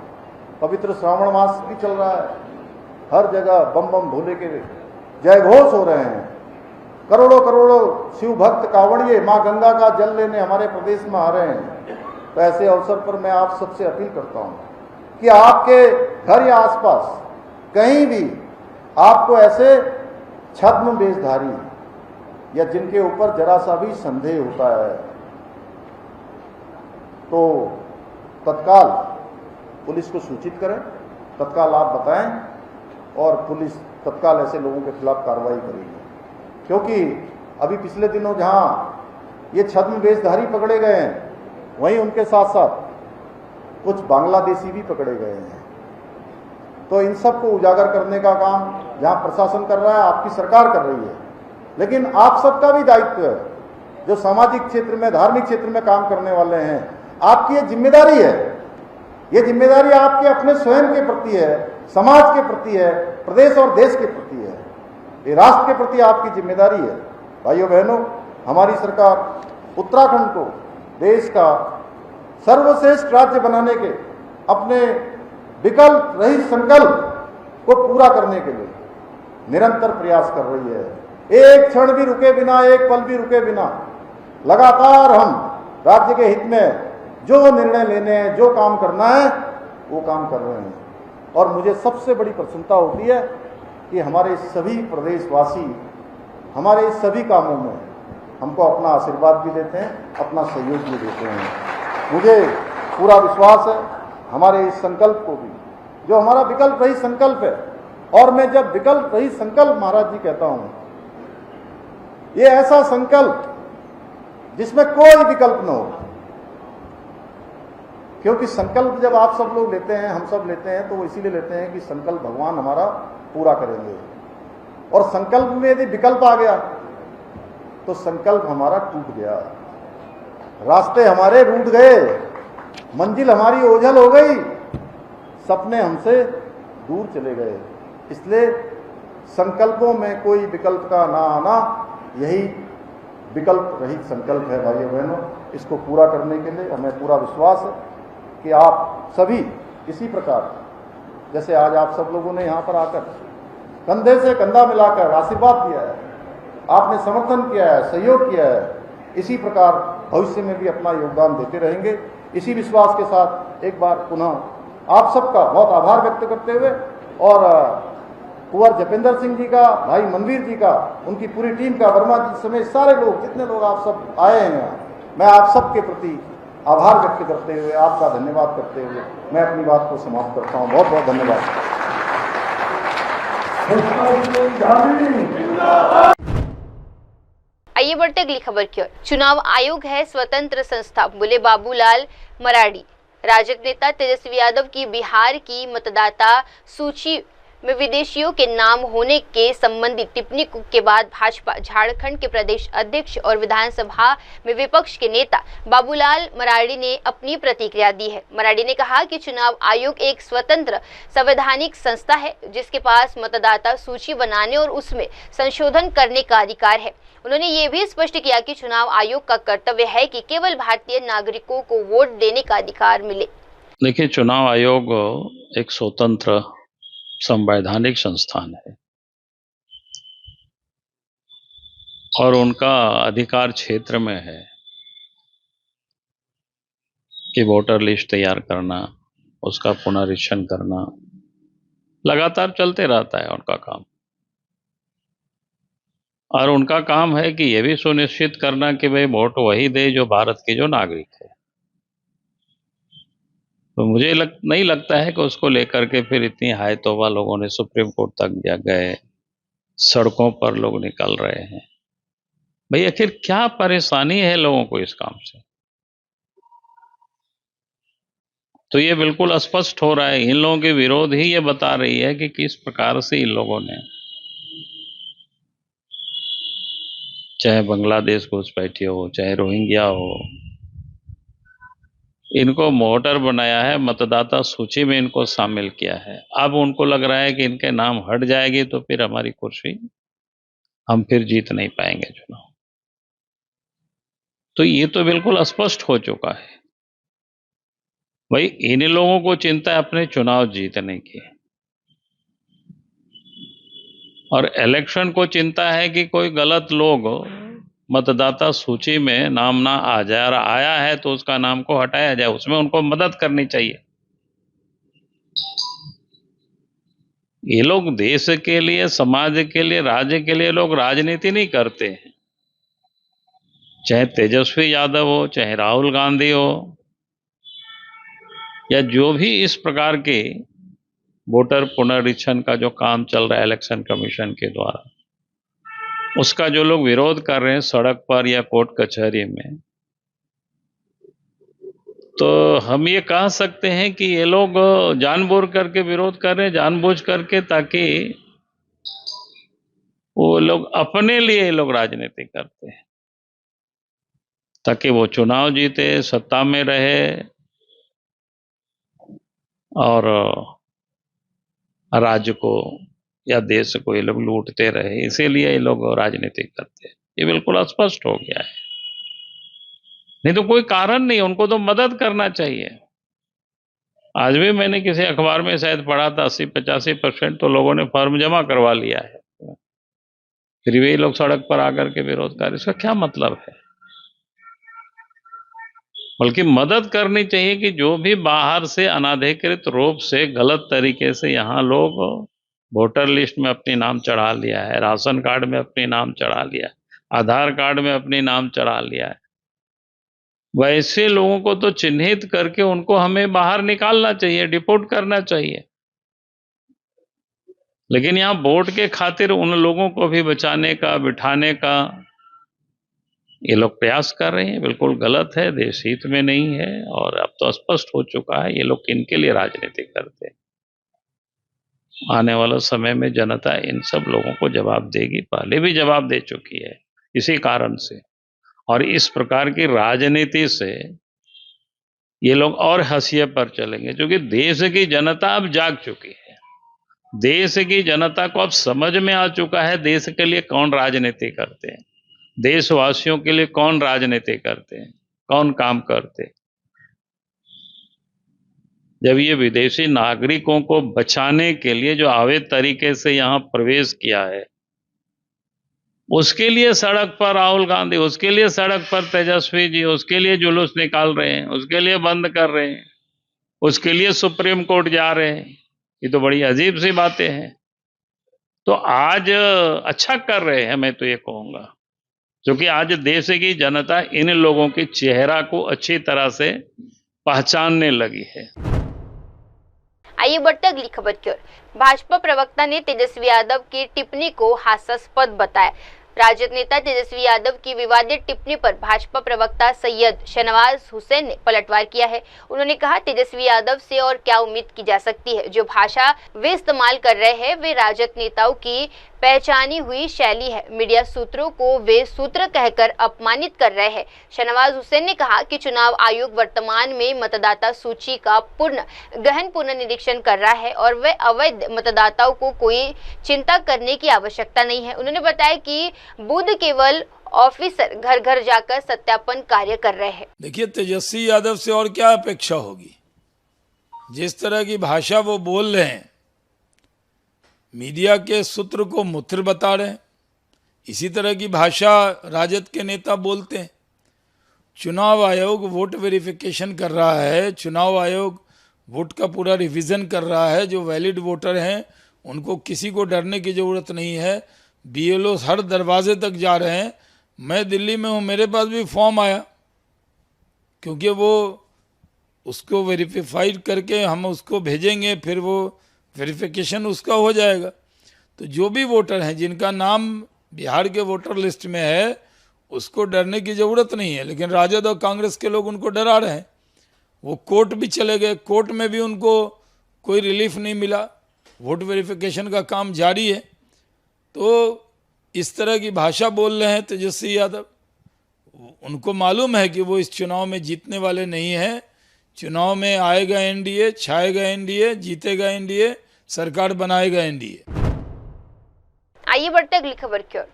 [SPEAKER 6] पवित्र श्रावण मास भी चल रहा है, हर जगह बम बम भोले के जय घोष हो रहे हैं, करोड़ों करोड़ों शिव भक्त कांवड़िए मां गंगा का जल लेने हमारे प्रदेश में आ रहे हैं। तो ऐसे अवसर पर मैं आप सबसे अपील करता हूं कि आपके घर या आसपास कहीं भी आपको ऐसे छद्म वेशधारी या जिनके ऊपर जरा सा भी संदेह होता है तो तत्काल पुलिस को सूचित करें, तत्काल आप बताएं और पुलिस तत्काल ऐसे लोगों के खिलाफ कार्रवाई करेगी। क्योंकि अभी पिछले दिनों जहां ये छद्म वेशधारी पकड़े गए हैं, वहीं उनके साथ साथ कुछ बांग्लादेशी भी पकड़े गए हैं। तो इन सब को उजागर करने का काम जहां प्रशासन कर रहा है, आपकी सरकार कर रही है, लेकिन आप सबका भी दायित्व है, जो सामाजिक क्षेत्र में, धार्मिक क्षेत्र में काम करने वाले हैं, आपकी ये जिम्मेदारी है। ये जिम्मेदारी आपके अपने स्वयं के प्रति है, समाज के प्रति है, प्रदेश और देश के प्रति है, ये राष्ट्र के प्रति आपकी जिम्मेदारी है। भाइयों बहनों, हमारी सरकार उत्तराखंड को देश का सर्वश्रेष्ठ राज्य बनाने के अपने विकल्प रहित संकल्प को पूरा करने के लिए निरंतर प्रयास कर रही है। एक क्षण भी रुके बिना, एक पल भी रुके बिना लगातार हम राज्य के हित में जो निर्णय लेने हैं, जो काम करना है, वो काम कर रहे हैं। और मुझे सबसे बड़ी प्रसन्नता होती है कि हमारे सभी प्रदेशवासी हमारे इस सभी कामों में हमको अपना आशीर्वाद भी देते हैं, अपना सहयोग भी देते हैं। मुझे पूरा विश्वास है हमारे इस संकल्प को भी, जो हमारा विकल्प रहित संकल्प है। और मैं जब विकल्प रहित संकल्प महाराज जी कहता हूं, ये ऐसा संकल्प जिसमें कोई विकल्प न हो, क्योंकि संकल्प जब आप सब लोग लेते हैं, हम सब लेते हैं, तो वो इसीलिए लेते हैं कि संकल्प भगवान हमारा पूरा करेंगे। और संकल्प में यदि विकल्प आ गया तो संकल्प हमारा टूट गया, रास्ते हमारे रूठ गए, मंजिल हमारी ओझल हो गई, सपने हमसे दूर चले गए। इसलिए संकल्पों में कोई विकल्प का ना आना, यही विकल्प रहित संकल्प है। भाइयों बहनों, इसको पूरा करने के लिए हमें पूरा विश्वास है कि आप सभी इसी प्रकार, जैसे आज आप सब लोगों ने यहाँ पर आकर कंधे से कंधा मिलाकर आशीर्वाद दिया है, आपने समर्थन किया है, सहयोग किया है, इसी प्रकार भविष्य में भी अपना योगदान देते रहेंगे। इसी विश्वास के साथ एक बार पुनः आप सबका बहुत आभार व्यक्त करते हुए और कुंवर जपेंद्र सिंह जी का, भाई मनवीर जी का, उनकी पूरी टीम का, वर्मा जी समेत सारे लोग, जितने लोग आप सब आए हैं, मैं आप सबके प्रति आभार व्यक्त करते हुए, आपका धन्यवाद करते हुए मैं अपनी बात को समाप्त करता हूं। बहुत बहुत धन्यवाद।
[SPEAKER 2] आइए बढ़ते अगली खबर की ओर। चुनाव आयोग है स्वतंत्र संस्था, बोले बाबूलाल मराड़ी। राजद नेता तेजस्वी यादव की बिहार की मतदाता सूची में विदेशियों के नाम होने के संबंधी टिप्पणी के बाद भाजपा झारखंड के प्रदेश अध्यक्ष और विधानसभा में विपक्ष के नेता बाबूलाल मराड़ी ने अपनी प्रतिक्रिया दी है। मराड़ी ने कहा कि चुनाव आयोग एक स्वतंत्र संवैधानिक संस्था है, जिसके पास मतदाता सूची बनाने और उसमें संशोधन करने का अधिकार है। उन्होंने ये भी स्पष्ट किया कि चुनाव आयोग का कर्तव्य है कि केवल भारतीय नागरिकों को वोट देने का अधिकार मिले।
[SPEAKER 7] देखिए, चुनाव आयोग एक स्वतंत्र संवैधानिक संस्थान है और उनका अधिकार क्षेत्र में है कि वोटर लिस्ट तैयार करना, उसका पुनरीक्षण करना लगातार चलते रहता है उनका काम। और उनका काम है कि यह भी सुनिश्चित करना कि भाई वोट वही दे जो भारत के जो नागरिक है। तो मुझे नहीं लगता है कि उसको लेकर के फिर इतनी हाय तौबा लोगों ने सुप्रीम कोर्ट तक गए, सड़कों पर लोग निकल रहे हैं। भाई आखिर क्या परेशानी है लोगों को इस काम से? तो ये बिल्कुल स्पष्ट हो रहा है, इन लोगों के विरोध ही ये बता रही है कि किस प्रकार से इन लोगों ने, चाहे बांग्लादेश घुसपैठी हो, चाहे रोहिंग्या हो, इनको वोटर बनाया है, मतदाता सूची में इनको शामिल किया है। अब उनको लग रहा है कि इनके नाम हट जाएगी तो फिर हमारी कुर्सी, हम फिर जीत नहीं पाएंगे चुनाव। तो ये तो बिल्कुल स्पष्ट हो चुका है। भाई इन लोगों को चिंता है अपने चुनाव जीतने की, और इलेक्शन को चिंता है कि कोई गलत लोग मतदाता सूची में नाम ना आ जाए, और आया है तो उसका नाम को हटाया जाए, उसमें उनको मदद करनी चाहिए। ये लोग देश के लिए, समाज के लिए, राज्य के लिए लोग राजनीति नहीं करते हैं। चाहे तेजस्वी यादव हो, चाहे राहुल गांधी हो, या जो भी इस प्रकार के वोटर पुनरीक्षण का जो काम चल रहा है इलेक्शन कमीशन के द्वारा, उसका जो लोग विरोध कर रहे हैं सड़क पर या कोर्ट कचहरी में, तो हम ये कह सकते हैं कि ये लोग जानबूझ करके विरोध कर रहे हैं, जानबूझ करके, ताकि वो लोग अपने लिए ये लोग राजनीति करते हैं, ताकि वो चुनाव जीते, सत्ता में रहे और राज्य को या देश को ये लोग लूटते रहे। इसीलिए ये लोग राजनीति करते हैं। ये बिल्कुल स्पष्ट हो गया है, नहीं तो कोई कारण नहीं, उनको तो मदद करना चाहिए। आज भी मैंने किसी अखबार में शायद पढ़ा था 80-85% तो लोगों ने फॉर्म जमा करवा लिया है, फिर भी लोग सड़क पर आकर के विरोध कर, इसका क्या मतलब है? बल्कि मदद करनी चाहिए कि जो भी बाहर से अनाधिकृत रूप से गलत तरीके से यहाँ लोग वोटर लिस्ट में अपनी नाम चढ़ा लिया है, राशन कार्ड में अपनी नाम चढ़ा लिया है, आधार कार्ड में अपनी नाम चढ़ा लिया है, वैसे लोगों को तो चिन्हित करके उनको हमें बाहर निकालना चाहिए, डिपोर्ट करना चाहिए। लेकिन यहाँ वोट के खातिर उन लोगों को भी बचाने का, बिठाने का ये लोग प्रयास कर रहे हैं, बिल्कुल गलत है, देश हित में नहीं है। और अब तो स्पष्ट हो चुका है ये लोग किनके लिए राजनीति करते हैं। आने वाला समय में जनता इन सब लोगों को जवाब देगी, पहले भी जवाब दे चुकी है इसी कारण से। और इस प्रकार की राजनीति से ये लोग और हाशिए पर चलेंगे, क्योंकि देश की जनता अब जाग चुकी है। देश की जनता को अब समझ में आ चुका है देश के लिए कौन राजनीति करते हैं, देशवासियों के लिए कौन राजनीति करते हैं, कौन काम करते हैं। जब ये विदेशी नागरिकों को बचाने के लिए जो अवैध तरीके से यहाँ प्रवेश किया है, उसके लिए सड़क पर राहुल गांधी, उसके लिए सड़क पर तेजस्वी जी, उसके लिए जुलूस निकाल रहे हैं, उसके लिए बंद कर रहे हैं, उसके लिए सुप्रीम कोर्ट जा रहे हैं। ये तो बड़ी अजीब सी बातें हैं। तो आज अच्छा कर रहे हैं, मैं तो ये कहूंगा, क्योंकि आज देश की जनता इन लोगों के चेहरा को अच्छी तरह से पहचानने लगी है।
[SPEAKER 2] आइए बढ़ते अगली खबर की ओर। भाजपा प्रवक्ता ने तेजस्वी यादव की टिप्पणी को हास्यास्पद बताया। राजद नेता तेजस्वी यादव की विवादित टिप्पणी पर भाजपा प्रवक्ता सैयद शहनवाज हुसैन ने पलटवार किया है। उन्होंने कहा, तेजस्वी यादव से और क्या उम्मीद की जा सकती है। जो भाषा वे इस्तेमाल कर रहे हैं वे राजद नेताओं की पहचानी हुई शैली है। मीडिया सूत्रों को वे सूत्र कहकर अपमानित कर रहे हैं। शहनवाज हुसैन ने कहा कि चुनाव आयोग वर्तमान में मतदाता सूची का गहन पुनर्निरीक्षण कर रहा है और वे अवैध मतदाताओं को कोई चिंता करने की आवश्यकता नहीं है। उन्होंने बताया कि बुध केवल ऑफिसर घर घर जाकर सत्यापन कार्य कर रहे हैं।
[SPEAKER 8] देखिए, तेजस्वी यादव से और क्या अपेक्षा होगी। जिस तरह की भाषा वो बोल रहे हैं, मीडिया के सूत्र को मुत्र बता रहे हैं, इसी तरह की भाषा राजद के नेता बोलते हैं। चुनाव आयोग वोट वेरिफिकेशन कर रहा है, चुनाव आयोग वोट का पूरा रिवीजन कर रहा है। जो वैलिड वोटर हैं उनको किसी को डरने की ज़रूरत नहीं है। बीएलओ हर दरवाजे तक जा रहे हैं। मैं दिल्ली में हूँ, मेरे पास भी फॉर्म आया, क्योंकि वो उसको वेरीफाइड करके हम उसको भेजेंगे, फिर वो वेरिफिकेशन उसका हो जाएगा। तो जो भी वोटर हैं जिनका नाम बिहार के वोटर लिस्ट में है उसको डरने की ज़रूरत नहीं है, लेकिन राजद और कांग्रेस के लोग उनको डरा रहे हैं। वो कोर्ट भी चले गए, कोर्ट में भी उनको कोई रिलीफ नहीं मिला, वोट वेरिफिकेशन का काम जारी है। तो इस तरह की भाषा बोल रहे हैं तेजस्वी यादव। उनको मालूम है कि वो इस चुनाव में जीतने वाले नहीं हैं। चुनाव में आएगा एनडीए, छाएगा एनडीए, जीतेगा एनडीए, सरकार बनाएगा एनडीए।
[SPEAKER 2] आइए बढ़ते अगली खबर की ओर।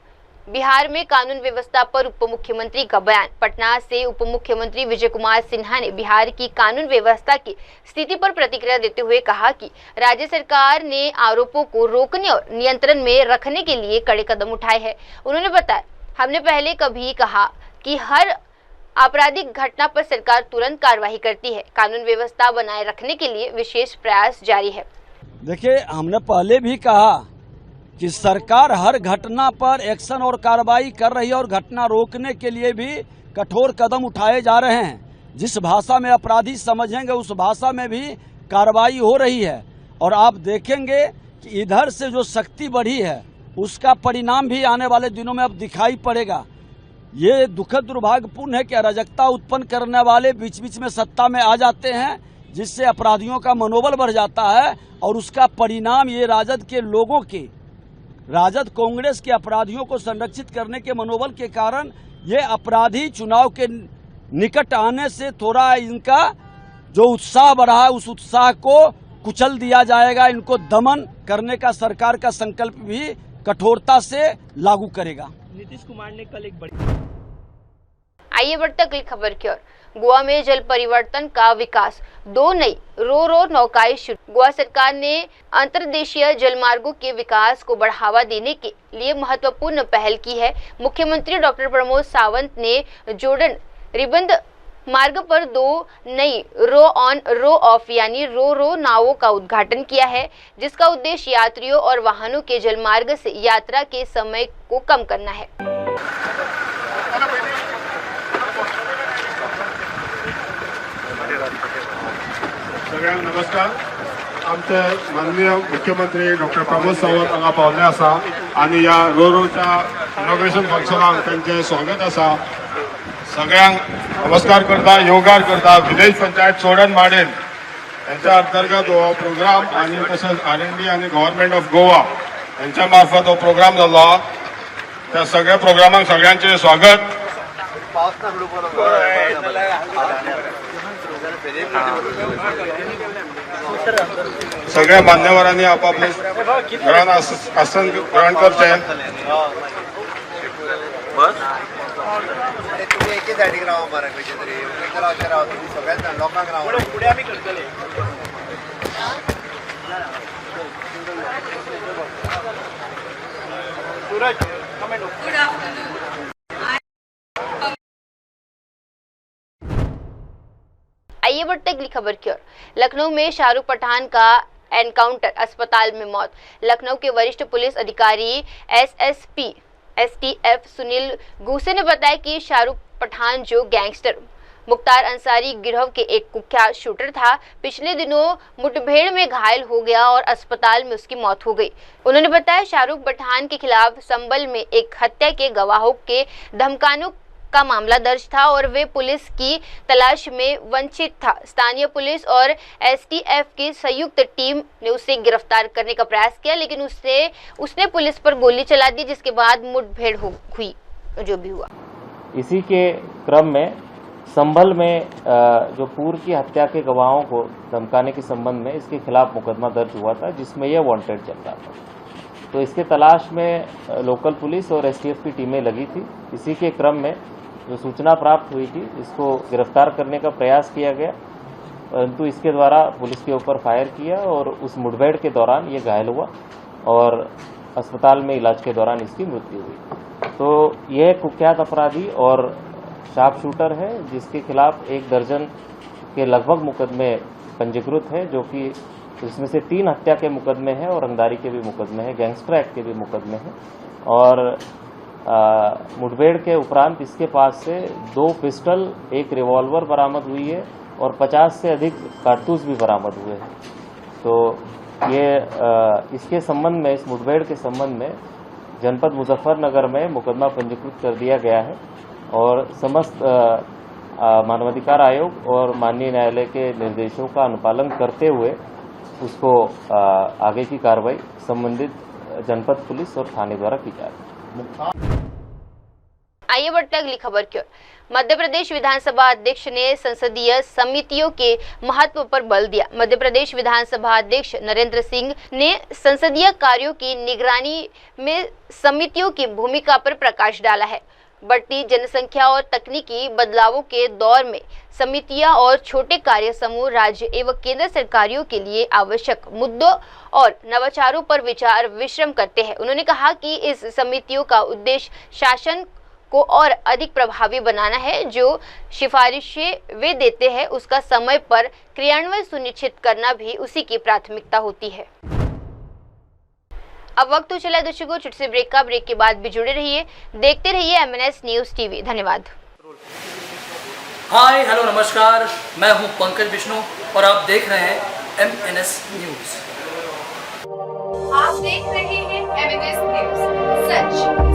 [SPEAKER 2] बिहार में कानून व्यवस्था पर उप मुख्यमंत्री का बयान। पटना से उप मुख्यमंत्री विजय कुमार सिन्हा ने बिहार की कानून व्यवस्था की स्थिति पर प्रतिक्रिया देते हुए कहा कि राज्य सरकार ने आरोपों को रोकने और नियंत्रण में रखने के लिए कड़े कदम उठाए हैं। उन्होंने बताया, हमने पहले कभी कहा कि हर आपराधिक घटना पर सरकार तुरंत कार्रवाई करती है। कानून व्यवस्था बनाए रखने के लिए विशेष प्रयास जारी है।
[SPEAKER 9] देखिए, हमने पहले भी कहा कि सरकार हर घटना पर एक्शन और कार्रवाई कर रही है और घटना रोकने के लिए भी कठोर कदम उठाए जा रहे हैं। जिस भाषा में अपराधी समझेंगे उस भाषा में भी कार्रवाई हो रही है। और आप देखेंगे कि इधर से जो शक्ति बढ़ी है उसका परिणाम भी आने वाले दिनों में अब दिखाई पड़ेगा। ये दुखद दुर्भाग्यपूर्ण है कि अराजकता उत्पन्न करने वाले बीच बीच में सत्ता में आ जाते हैं, जिससे अपराधियों का मनोबल बढ़ जाता है और उसका परिणाम ये राजद के लोगों के, राजद कांग्रेस के अपराधियों को संरक्षित करने के मनोबल के कारण ये अपराधी चुनाव के निकट आने से थोड़ा इनका जो उत्साह बढ़ा है उस उत्साह को कुचल दिया जाएगा। इनको दमन करने का सरकार का संकल्प भी कठोरता से लागू करेगा। नीतीश कुमार ने कल एक बड़ी
[SPEAKER 2] आइए बढ़ते अगली खबर की ओर। गोवा में जल परिवर्तन का विकास, 2 नई रो नौकाएं शुरू। गोवा सरकार ने अंतर्देशीय जलमार्गों के विकास को बढ़ावा देने के लिए महत्वपूर्ण पहल की है। मुख्यमंत्री डॉक्टर प्रमोद सावंत ने जोर्डन रिबंद मार्ग पर 2 नई रो ऑन रो ऑफ यानी रो नावों का उद्घाटन किया है, जिसका उद्देश्य यात्रियों और वाहनों के जलमार्ग से यात्रा के समय को कम करना है।
[SPEAKER 10] सगळ्यांक नमस्कार। आमचे माननीय मुख्यमंत्री डॉक्टर प्रमोद सावंत हांगा पावले आसा आनी ह्या रोच्या इनॉग्रेशन फंक्शनाक त्यांचे स्वागत आसा। सगळ्यांक नमस्कार करता, योगार करता। विलेज पंचायत सोडन माडेन यांच्या अंतर्गत हो प्रोग्राम आणि तसेच R&D आणि गव्हर्नमेंट ऑफ गोवा यांच्या मार्फत हो प्रोग्राम जाल्लो। त्या सगळ्या प्रोग्रामाक सगळ्यांचे स्वागत। सगळ्या मान्यवरांनी आपापले घरान आसन ग्रहण करचे।
[SPEAKER 11] तुम्ही एके सायडीक रावा मरे कशे तरी एके रावचे राव तुम्ही सगळ्याच जाण लोकांक रावा फुडें आमी करतले। सूरज कमेंट। Good afternoon.
[SPEAKER 2] आइए बढ़ते अगली खबर की ओर। लखनऊ में शाहरुख पठान का एनकाउंटर, अस्पताल में मौत। लखनऊ के वरिष्ठ पुलिस अधिकारी SSP STF सुनील गुस्से ने बताया कि शाहरुख पठान जो गैंगस्टर मुख्तार अंसारी गिरोह के एक कुख्यात शूटर था, पिछले दिनों मुठभेड़ में घायल हो गया और अस्पताल में उसकी मौत हो गई। उन्होंने बताया, शाहरुख पठान के खिलाफ संभल में एक हत्या के गवाहों के धमकाने का मामला दर्ज था और वे पुलिस की तलाश में वंचित था। स्थानीय पुलिस और STF की संयुक्त टीम ने उसे गिरफ्तार करने का प्रयास किया, लेकिन उसने पुलिस पर गोली चला दी, जिसके बाद मुठभेड़ हुई जो भी हुआ।
[SPEAKER 12] इसी के क्रम में संभल में जो पूर्व की हत्या के गवाहों को धमकाने के संबंध में इसके खिलाफ मुकदमा दर्ज हुआ था, जिसमें यह वांटेड चल रहा था। तो इसके तलाश में लोकल पुलिस और STF की टीमें लगी थी। इसी के क्रम में जो सूचना प्राप्त हुई थी, इसको गिरफ्तार करने का प्रयास किया गया, परंतु इसके द्वारा पुलिस के ऊपर फायर किया और उस मुठभेड़ के दौरान ये घायल हुआ और अस्पताल में इलाज के दौरान इसकी मृत्यु हुई। तो यह कुख्यात अपराधी और शार्प शूटर है, जिसके खिलाफ 1 दर्जन के लगभग मुकदमे पंजीकृत है, जो कि इसमें से 3 हत्या के मुकदमे हैं और रंगदारी के भी मुकदमे हैं, गैंगस्टर एक्ट के भी मुकदमे हैं। और मुठभेड़ के उपरांत इसके पास से 2 पिस्टल, 1 रिवॉल्वर बरामद हुई है और 50 से अधिक कारतूस भी बरामद हुए हैं। तो ये इसके संबंध में, इस मुठभेड़ के संबंध में जनपद मुजफ्फरनगर में मुकदमा पंजीकृत कर दिया गया है और समस्त मानवाधिकार आयोग और माननीय न्यायालय के निर्देशों का अनुपालन करते हुए उसको आगे की कार्रवाई संबंधित जनपद पुलिस और थाने द्वारा की जा रही है।
[SPEAKER 2] आइए बढ़ते अगली खबर की ओर। मध्य प्रदेश विधानसभा अध्यक्ष ने संसदीय समितियों के महत्व पर बल दिया। मध्य प्रदेश विधानसभा अध्यक्ष नरेंद्र सिंह ने संसदीय कार्यों की निगरानी में समितियों की भूमिका पर प्रकाश डाला है। बढ़ती जनसंख्या और तकनीकी बदलावों के दौर में समितियां और छोटे कार्य समूह राज्य एवं केंद्र सरकारों के लिए आवश्यक मुद्दों और नवाचारों पर विचार विमर्श करते हैं। उन्होंने कहा कि इस समितियों का उद्देश्य शासन को और अधिक प्रभावी बनाना है। जो सिफारिशें वे देते हैं उसका समय पर क्रियान्वयन सुनिश्चित करना भी उसी की प्राथमिकता होती है। अब वक्त तो चला दर्शकों चुट से ब्रेक का। ब्रेक के बाद भी जुड़े रहिए, देखते रहिए MNS न्यूज टीवी। धन्यवाद।
[SPEAKER 13] हाय हेलो नमस्कार, मैं हूं पंकज विष्णु और आप देख रहे हैं MNS न्यूज।
[SPEAKER 1] आप देख रहे हैं MNS न्यूज, सच